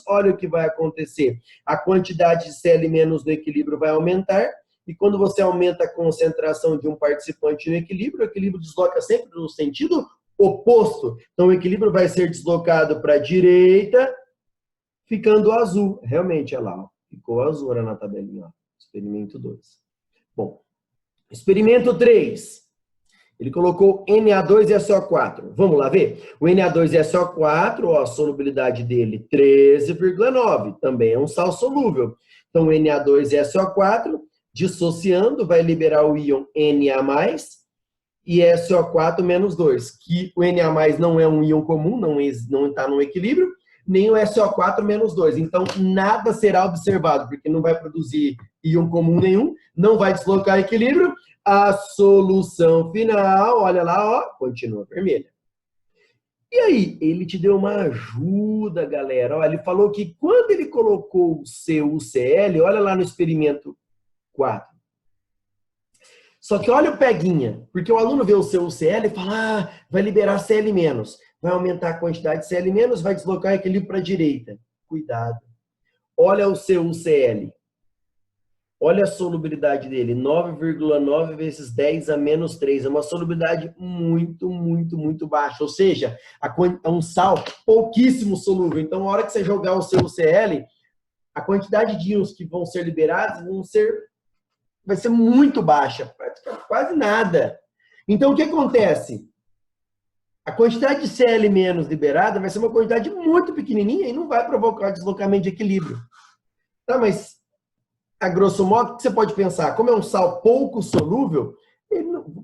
Speaker 1: olha o que vai acontecer. A quantidade de Cl- no equilíbrio vai aumentar. E quando você aumenta a concentração de um participante no equilíbrio, o equilíbrio desloca sempre no sentido oposto. Então, o equilíbrio vai ser deslocado para a direita, ficando azul. Realmente, olha lá, ó, ficou azul na tabelinha. Ó. Experimento 2. Bom, experimento 3. Ele colocou Na2 e SO4. Vamos lá ver? O Na2 e SO4, ó, a solubilidade dele 13,9. Também é um sal solúvel. Então, Na2 e SO4, dissociando, vai liberar o íon Na+, e SO4 menos 2, que o Na+ não é um íon comum, não está no equilíbrio, nem o SO4 menos 2. Então, nada será observado, porque não vai produzir íon comum nenhum, não vai deslocar equilíbrio. A solução final, olha lá, ó, continua vermelha. E aí, ele te deu uma ajuda, galera. Ó, ele falou que quando ele colocou o CuCl, olha lá no experimento 4. Só que olha o peguinha, porque o aluno vê o CuCl e fala, vai liberar Cl-, vai aumentar a quantidade de Cl-, vai deslocar o equilíbrio para a direita. Cuidado. Olha o CuCl. Olha a solubilidade dele, 9,9 vezes 10 a menos 3. É uma solubilidade muito, muito, muito baixa. Ou seja, é um sal pouquíssimo solúvel. Então, na hora que você jogar o CuCl, a quantidade de íons que vão ser liberados vai ser muito baixa, quase nada. Então, o que acontece? A quantidade de Cl- liberada vai ser uma quantidade muito pequenininha e não vai provocar deslocamento de equilíbrio. Tá, mas, a grosso modo, o que você pode pensar? Como é um sal pouco solúvel,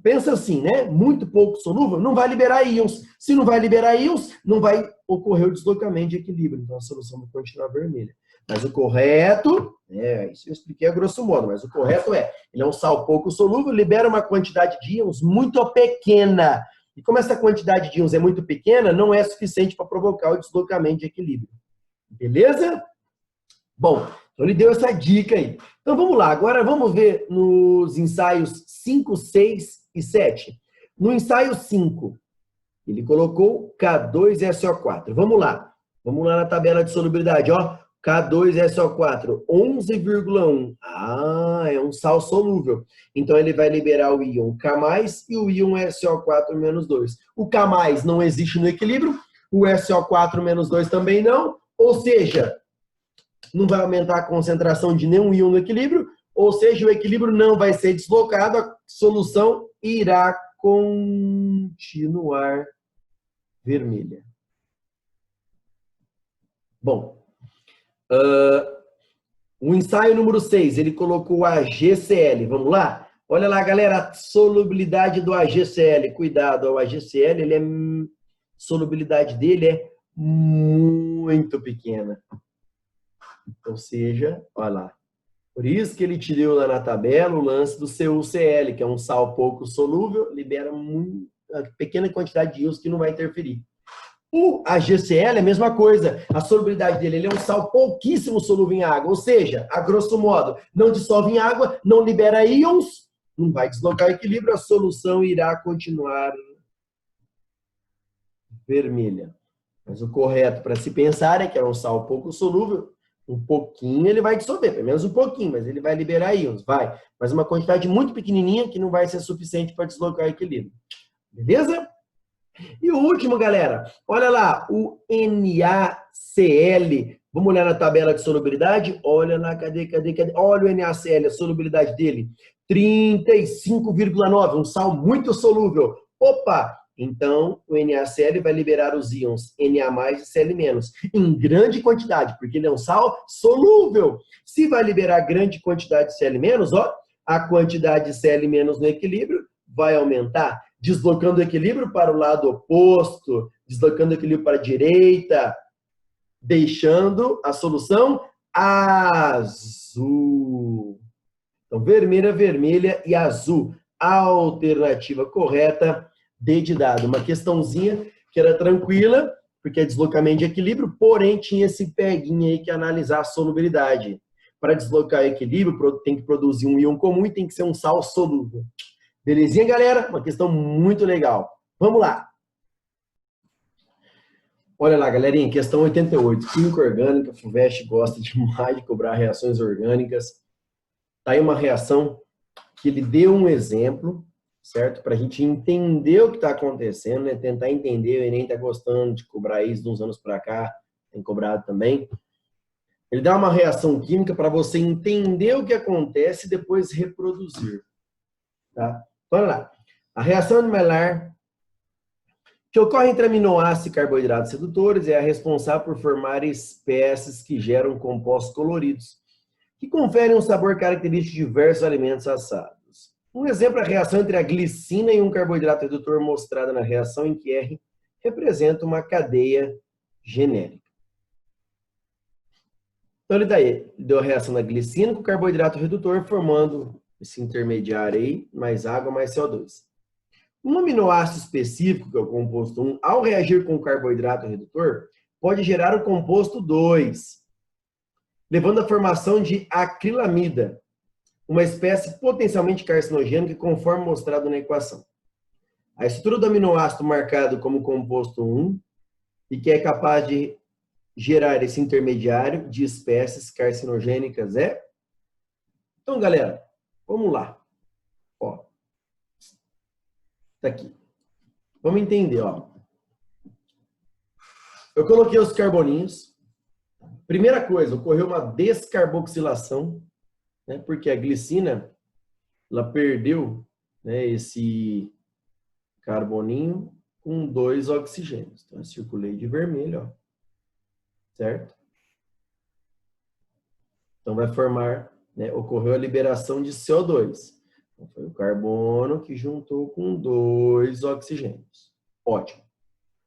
Speaker 1: pensa assim, né? Muito pouco solúvel, não vai liberar íons. Se não vai liberar íons, não vai ocorrer o deslocamento de equilíbrio. Então, a solução vai continuar vermelha. Mas o correto, isso eu expliquei a grosso modo, mas o correto ele é um sal pouco solúvel, libera uma quantidade de íons muito pequena. E como essa quantidade de íons é muito pequena, não é suficiente para provocar o deslocamento de equilíbrio. Beleza? Bom, então ele deu essa dica aí. Então vamos lá, agora vamos ver nos ensaios 5, 6 e 7. No ensaio 5, Ele colocou K2SO4. Vamos lá. Vamos lá na tabela de solubilidade, ó. K2SO4, 11,1. Ah, é um sal solúvel. Então, ele vai liberar o íon K+, e o íon SO4-2. O K+ não existe no equilíbrio, o SO4-2 também não. Ou seja, não vai aumentar a concentração de nenhum íon no equilíbrio, ou seja, o equilíbrio não vai ser deslocado, a solução irá continuar vermelha. Bom, o ensaio número 6, ele colocou a AgCl. Vamos lá? Olha lá, galera, a solubilidade do AgCl. Cuidado, o AgCl, a solubilidade dele é muito pequena. Ou seja, olha lá. Por isso que ele te deu lá na tabela o lance do CuCl, que é um sal pouco solúvel, libera uma pequena quantidade de íons que não vai interferir. O AgCl é a mesma coisa. A solubilidade dele, ele é um sal pouquíssimo solúvel em água. Ou seja, a grosso modo, não dissolve em água, não libera íons, não vai deslocar o equilíbrio, a solução irá continuar vermelha. Mas o correto para se pensar é que é um sal pouco solúvel, um pouquinho ele vai dissolver, pelo menos um pouquinho, mas ele vai liberar íons, vai. Mas uma quantidade muito pequenininha que não vai ser suficiente para deslocar o equilíbrio. Beleza? E o último, galera, olha lá, o NaCl. Vamos olhar na tabela de solubilidade? Olha lá, cadê? Olha o NaCl, a solubilidade dele. 35,9, um sal muito solúvel. Opa! Então, o NaCl vai liberar os íons Na+, e Cl-, em grande quantidade, porque ele é um sal solúvel. Se vai liberar grande quantidade de Cl-, ó, a quantidade de Cl- no equilíbrio vai aumentar, deslocando o equilíbrio para o lado oposto, deslocando o equilíbrio para a direita, deixando a solução azul. Então, vermelha, vermelha e azul. Alternativa correta, D de dado. Uma questãozinha que era tranquila, porque é deslocamento de equilíbrio, porém tinha esse peguinho aí que é analisar a solubilidade. Para deslocar o equilíbrio, tem que produzir um íon comum e tem que ser um sal solúvel. Belezinha, galera? Uma questão muito legal. Vamos lá. Olha lá, galerinha, questão 88. Química orgânica, FUVEST gosta demais de cobrar reações orgânicas. Tá aí uma reação que ele deu um exemplo, certo? Para a gente entender o que está acontecendo, né? Tentar entender. O Enem está gostando de cobrar isso de uns anos para cá, tem cobrado também. Ele dá uma reação química para você entender o que acontece e depois reproduzir. Tá? Olha lá. A reação animalar que ocorre entre aminoácidos e carboidratos redutores é a responsável por formar espécies que geram compostos coloridos, que conferem um sabor característico de diversos alimentos assados. Um exemplo é a reação entre a glicina e um carboidrato redutor mostrada na reação em que R representa uma cadeia genérica. Então ele deu a reação da glicina com o carboidrato redutor, formando esse intermediário aí, mais água, mais CO2. Um aminoácido específico, que é o composto 1, ao reagir com o carboidrato redutor, pode gerar o composto 2, levando à formação de acrilamida, uma espécie potencialmente carcinogênica, conforme mostrado na equação. A estrutura do aminoácido marcado como composto 1 e que é capaz de gerar esse intermediário de espécies carcinogênicas é... Então, galera, vamos lá. Ó, tá aqui. Vamos entender, ó. Eu coloquei os carboninhos. Primeira coisa, ocorreu uma descarboxilação, né, porque a glicina, ela perdeu, né, esse carboninho com 2 oxigênios. Então, eu circulei de vermelho, ó. Certo? Então, vai formar, né, ocorreu a liberação de CO2. Então, foi o carbono que juntou com 2 oxigênios. Ótimo.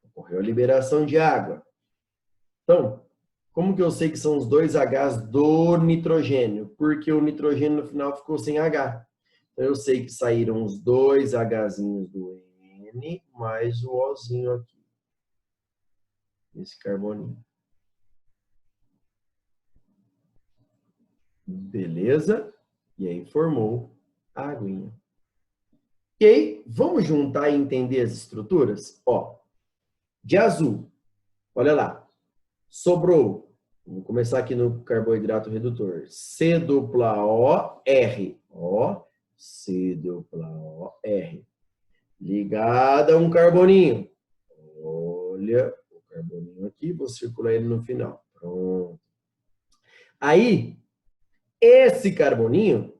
Speaker 1: Ocorreu a liberação de água. Então, como que eu sei que são os 2 Hs do nitrogênio? Porque o nitrogênio no final ficou sem H. Então, eu sei que saíram os 2 Hzinhos do N mais o Ozinho aqui. Esse carboninho. Beleza? E aí formou a aguinha. E aí, vamos juntar e entender as estruturas? Ó, de azul. Olha lá. Sobrou. Vamos começar aqui no carboidrato redutor. C dupla O, R. Ó, C dupla O, R. Ligada a um carboninho. Olha o carboninho aqui, vou circular ele no final. Pronto. Aí, esse carboninho,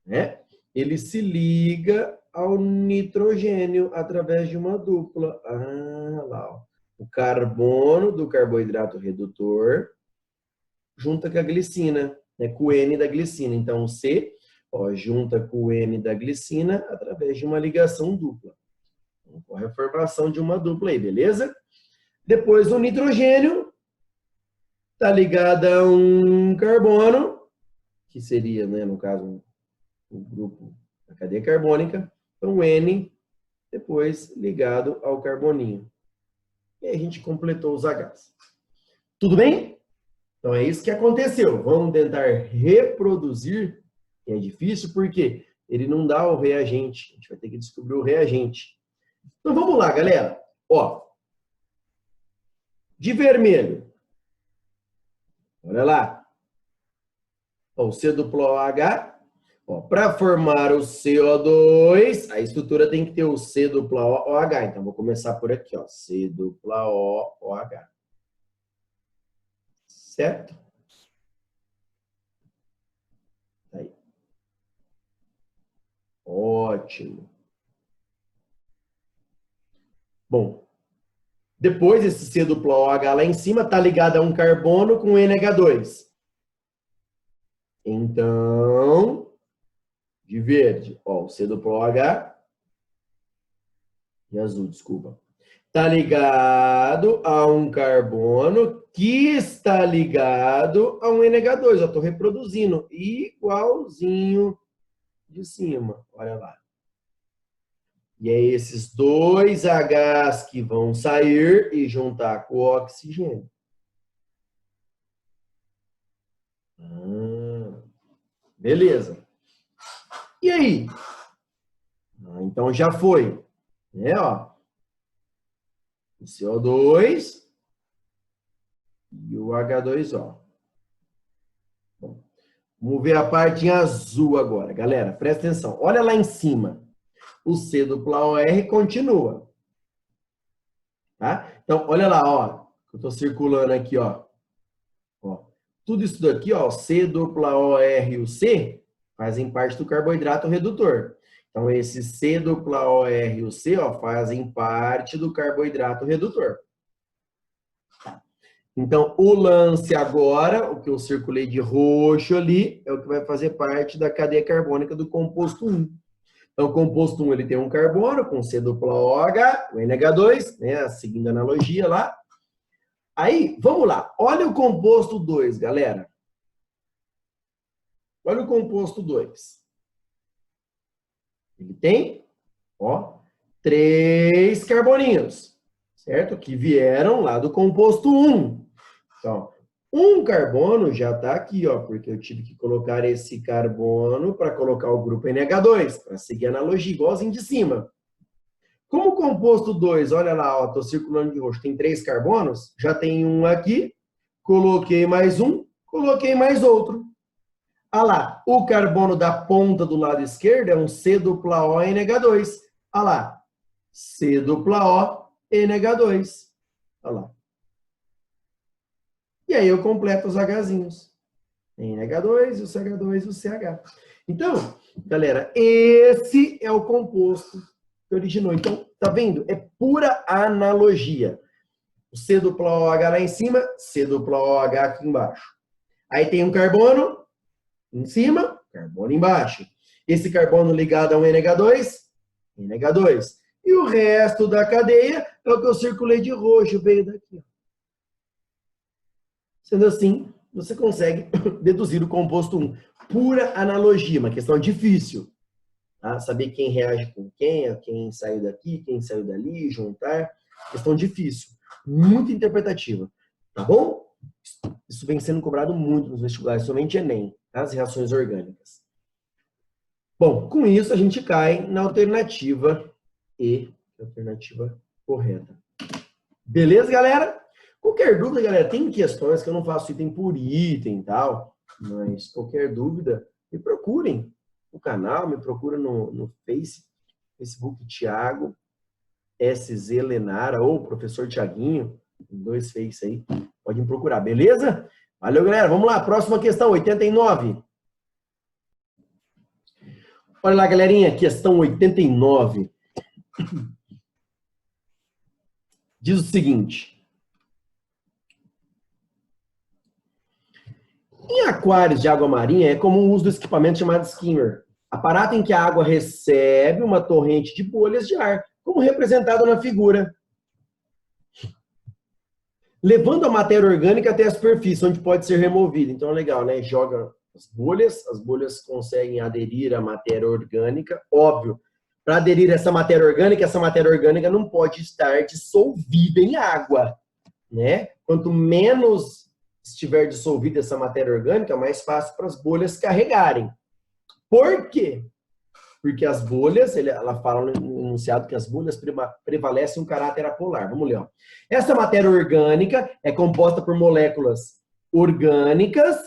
Speaker 1: né, ele se liga ao nitrogênio através de uma dupla. Ah, lá, ó. O carbono do carboidrato redutor junta com a glicina, né, com o N da glicina. Então, o C, ó, junta com o N da glicina através de uma ligação dupla. Ocorre a formação de uma dupla aí, beleza? Depois, o nitrogênio está ligado a um carbono, que seria, né, no caso, o grupo da cadeia carbônica. Então, o N, depois ligado ao carboninho. E aí a gente completou os Hs. Tudo bem? Então, é isso que aconteceu. Vamos tentar reproduzir, que é difícil, porque ele não dá o reagente. A gente vai ter que descobrir o reagente. Então, vamos lá, galera. Ó, de vermelho. Olha lá. Ó, o C duplo OH. Para formar o CO2, a estrutura tem que ter o C dupla OH. Então, vou começar por aqui, ó. C dupla OH. Certo? Aí. Ótimo. Bom, depois esse C dupla OH lá em cima está ligado a um carbono com NH2. Então, de verde, ó, o C duplo OH, de azul, desculpa. Está ligado a um carbono que está ligado a um NH2. Eu estou reproduzindo igualzinho de cima. Olha lá. E é esses dois Hs que vão sair e juntar com o oxigênio. Beleza. E aí? Então já foi. Né, ó. O CO2 e o H2O. Bom, vamos ver a parte em azul agora. Galera, presta atenção. Olha lá em cima. O C dupla OR continua. Tá? Então, olha lá, ó. Eu estou circulando aqui, ó. Tudo isso daqui, ó, C dupla OR e o C fazem parte do carboidrato redutor. Então, esse C dupla OR e o C, ó, fazem parte do carboidrato redutor. Então, o lance agora, o que eu circulei de roxo ali, é o que vai fazer parte da cadeia carbônica do composto 1. Então, o composto 1 ele tem um carbono com C dupla OH, o NH2, né, seguindo a analogia lá. Aí, vamos lá. Olha o composto 2, galera. Olha o composto 2. Ele tem, ó, 3 carboninhos, certo? Que vieram lá do composto 1. Então, um carbono já está aqui, ó, porque eu tive que colocar esse carbono para colocar o grupo NH2, para seguir a analogia, igualzinho de cima. Como o composto 2, olha lá, ó, estou circulando de roxo, tem 3 carbonos, já tem um aqui, coloquei mais um, coloquei mais outro. Ah lá, o carbono da ponta do lado esquerdo é um C dupla O NH2. Ah lá, C dupla O NH2. Olha lá. E aí eu completo os Hzinhos. NH2, o CH2 e o CH. Então, galera, esse é o composto que originou. Então, tá vendo? É pura analogia. O C dupla OH lá em cima, C dupla OH aqui embaixo. Aí tem um carbono em cima, carbono embaixo. Esse carbono ligado a um NH2, NH2. E o resto da cadeia é o que eu circulei de roxo, veio daqui. Sendo assim, você consegue deduzir o composto 1. Pura analogia, uma questão difícil. Tá? Saber quem reage com quem saiu daqui, quem saiu dali, juntar. Questão difícil. Muito interpretativa. Tá bom? Isso vem sendo cobrado muito nos vestibulares, somente Enem, as reações orgânicas. Bom, com isso a gente cai na alternativa E, alternativa correta. Beleza, galera? Qualquer dúvida, galera, tem questões que eu não faço item por item e tal, mas qualquer dúvida, me procurem no canal, me procura no Facebook Thiago SZ Lenara ou Professor Thiaguinho, dois Face aí, pode me procurar, beleza? Valeu, galera, vamos lá, próxima questão, 89. Olha lá, galerinha, questão 89. Diz o seguinte: em aquários de água marinha é comum o uso do equipamento chamado skimmer, aparato em que a água recebe uma torrente de bolhas de ar, como representado na figura, levando a matéria orgânica até a superfície, onde pode ser removida. Então, legal, né? Joga as bolhas conseguem aderir à matéria orgânica, óbvio. Para aderir a essa matéria orgânica não pode estar dissolvida em água, né? Quanto menos estiver dissolvida essa matéria orgânica, mais fácil para as bolhas carregarem. Por quê? Porque as bolhas, ela fala no enunciado que as bolhas prevalecem um caráter apolar. Vamos ler. Ó. Essa matéria orgânica é composta por moléculas orgânicas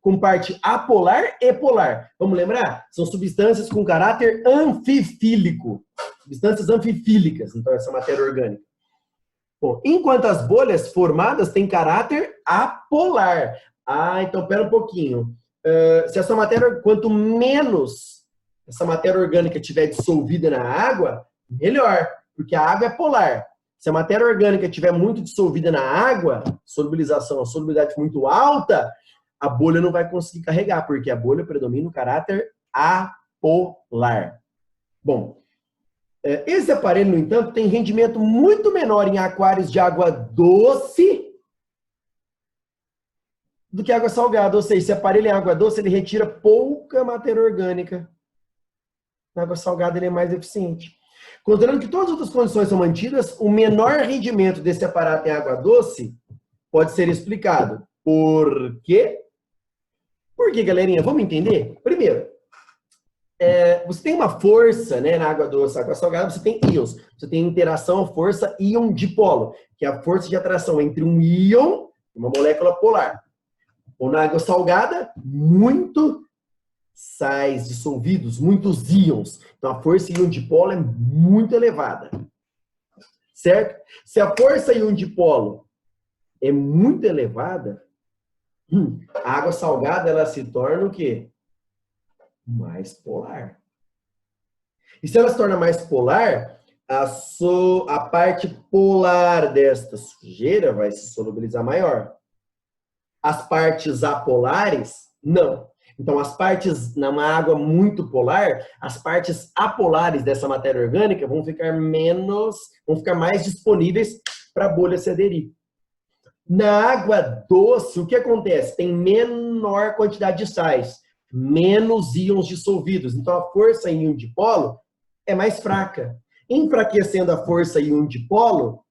Speaker 1: com parte apolar e polar. Vamos lembrar? São substâncias com caráter anfifílico. Substâncias anfifílicas, então, essa matéria orgânica. Bom, enquanto as bolhas formadas têm caráter apolar. Ah, então, pera um pouquinho. Se essa matéria, quanto menos essa matéria orgânica estiver dissolvida na água, melhor, porque a água é polar. Se a matéria orgânica estiver muito dissolvida na água, a solubilidade muito alta, a bolha não vai conseguir carregar, porque a bolha predomina o caráter apolar. Bom, esse aparelho, no entanto, tem rendimento muito menor em aquários de água doce do que água salgada. Ou seja, esse aparelho em água doce, ele retira pouca matéria orgânica. Na água salgada ele é mais eficiente. Considerando que todas as outras condições são mantidas, o menor rendimento desse aparato em água doce pode ser explicado. Por quê? Por quê, galerinha? Vamos entender? Primeiro, você tem uma força, né, na água doce, água salgada, você tem íons. Você tem interação, força íon-dipolo, que é a força de atração entre um íon e uma molécula polar. Ou na água salgada, muito sais dissolvidos, muitos íons. Então, a força íon-dipolo é muito elevada. Certo? Se a força íon-dipolo é muito elevada, a água salgada ela se torna o quê? Mais polar. E se ela se torna mais polar, a parte polar desta sujeira vai se solubilizar maior. As partes apolares, não. Então, as partes, numa água muito polar, as partes apolares dessa matéria orgânica vão ficar mais disponíveis para a bolha se aderir. Na água doce, o que acontece? Tem menor quantidade de sais, menos íons dissolvidos. Então, a força íon-dipolo é mais fraca. Enfraquecendo a força íon-dipolo,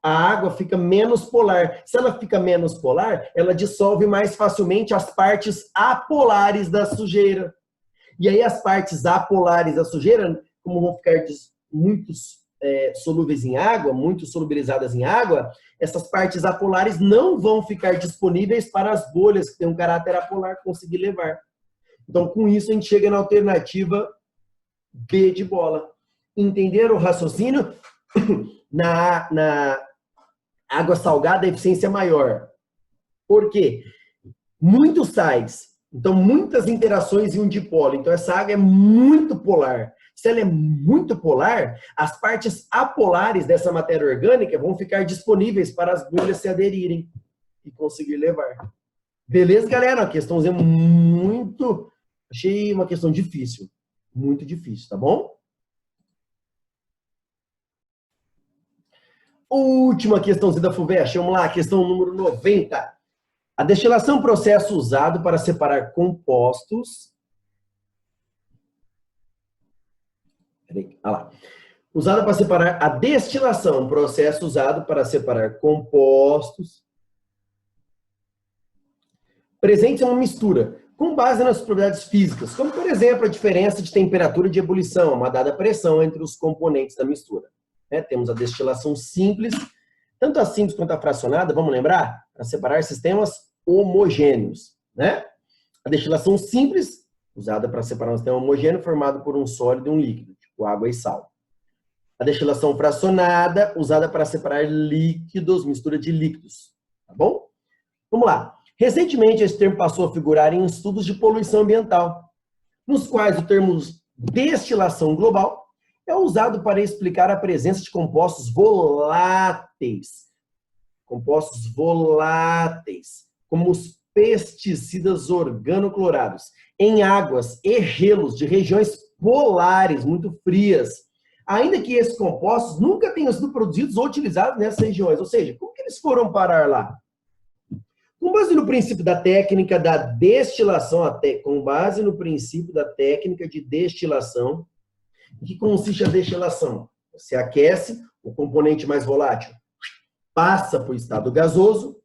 Speaker 1: a água fica menos polar. Se ela fica menos polar, ela dissolve mais facilmente as partes apolares da sujeira. E aí as partes apolares da sujeira, como vão ficar muito solúveis em água, muito solubilizadas em água, essas partes apolares não vão ficar disponíveis para as bolhas que têm um caráter apolar conseguir levar. Então, com isso, a gente chega na alternativa B de bola. Entenderam o raciocínio? Na água salgada, a eficiência é maior. Por quê? Muitos sais. Então, muitas interações em um dipolo. Então, essa água é muito polar. Se ela é muito polar, as partes apolares dessa matéria orgânica vão ficar disponíveis para as bolhas se aderirem e conseguir levar. Beleza, galera? Uma questãozinha muito... Achei uma questão difícil. Muito difícil, tá bom? Última questãozinha da FUVEST. Vamos lá, questão número 90. A destilação é um processo usado para separar compostos... Olha lá. Usado para separar a destilação, um processo usado para separar compostos presentes em uma mistura, com base nas propriedades físicas, como, por exemplo, a diferença de temperatura de ebulição, uma dada pressão entre os componentes da mistura. Temos a destilação simples, Tanto a simples quanto a fracionada, vamos lembrar? Para separar sistemas homogêneos, né? A destilação simples, usada para separar um sistema homogêneo formado por um sólido e um líquido, tipo água e sal. A destilação fracionada, usada para separar líquidos, mistura de líquidos, tá bom? Vamos lá. Recentemente, esse termo passou a figurar em estudos de poluição ambiental, nos quais o termo destilação global é usado para explicar a presença de compostos voláteis, como os pesticidas organoclorados, em águas e gelos de regiões polares muito frias, ainda que esses compostos nunca tenham sido produzidos ou utilizados nessas regiões. Ou seja, como que eles foram parar lá? Com base no princípio da técnica da destilação, com base no princípio da técnica de destilação, em que consiste a destilação? Você aquece o componente mais volátil, passa para o estado gasoso,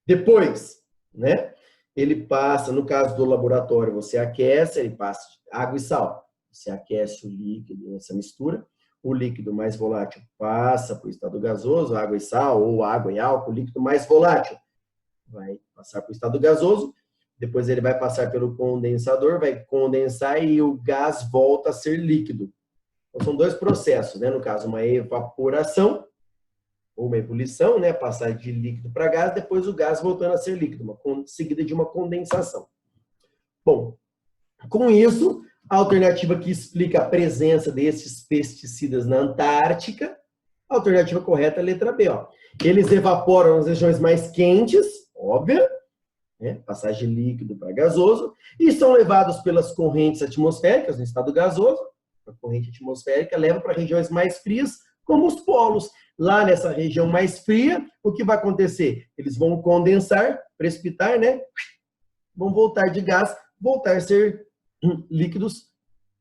Speaker 1: depois, né? Ele passa, no caso do laboratório, você aquece, ele passa água e sal. Você aquece o líquido, essa mistura, o líquido mais volátil passa para o estado gasoso, água e sal, ou água e álcool, o líquido mais volátil vai passar para o estado gasoso, depois ele vai passar pelo condensador, vai condensar e o gás volta a ser líquido. Então, são dois processos, né? No caso, uma evaporação ou uma ebulição, né? Passar de líquido para gás, depois o gás voltando a ser líquido, seguida de uma condensação. Bom, com isso, a alternativa que explica a presença desses pesticidas na Antártica, a alternativa correta é a letra B, ó. Eles evaporam nas regiões mais quentes, óbvio, né? Passagem de líquido para gasoso, e são levados pelas correntes atmosféricas, no estado gasoso. A corrente atmosférica leva para regiões mais frias, como os polos. Lá nessa região mais fria, o que vai acontecer? Eles vão condensar, precipitar, né? Vão voltar de gás, voltar a ser líquidos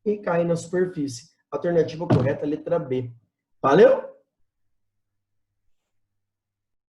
Speaker 1: e caem na superfície. Alternativa correta, letra B. Valeu?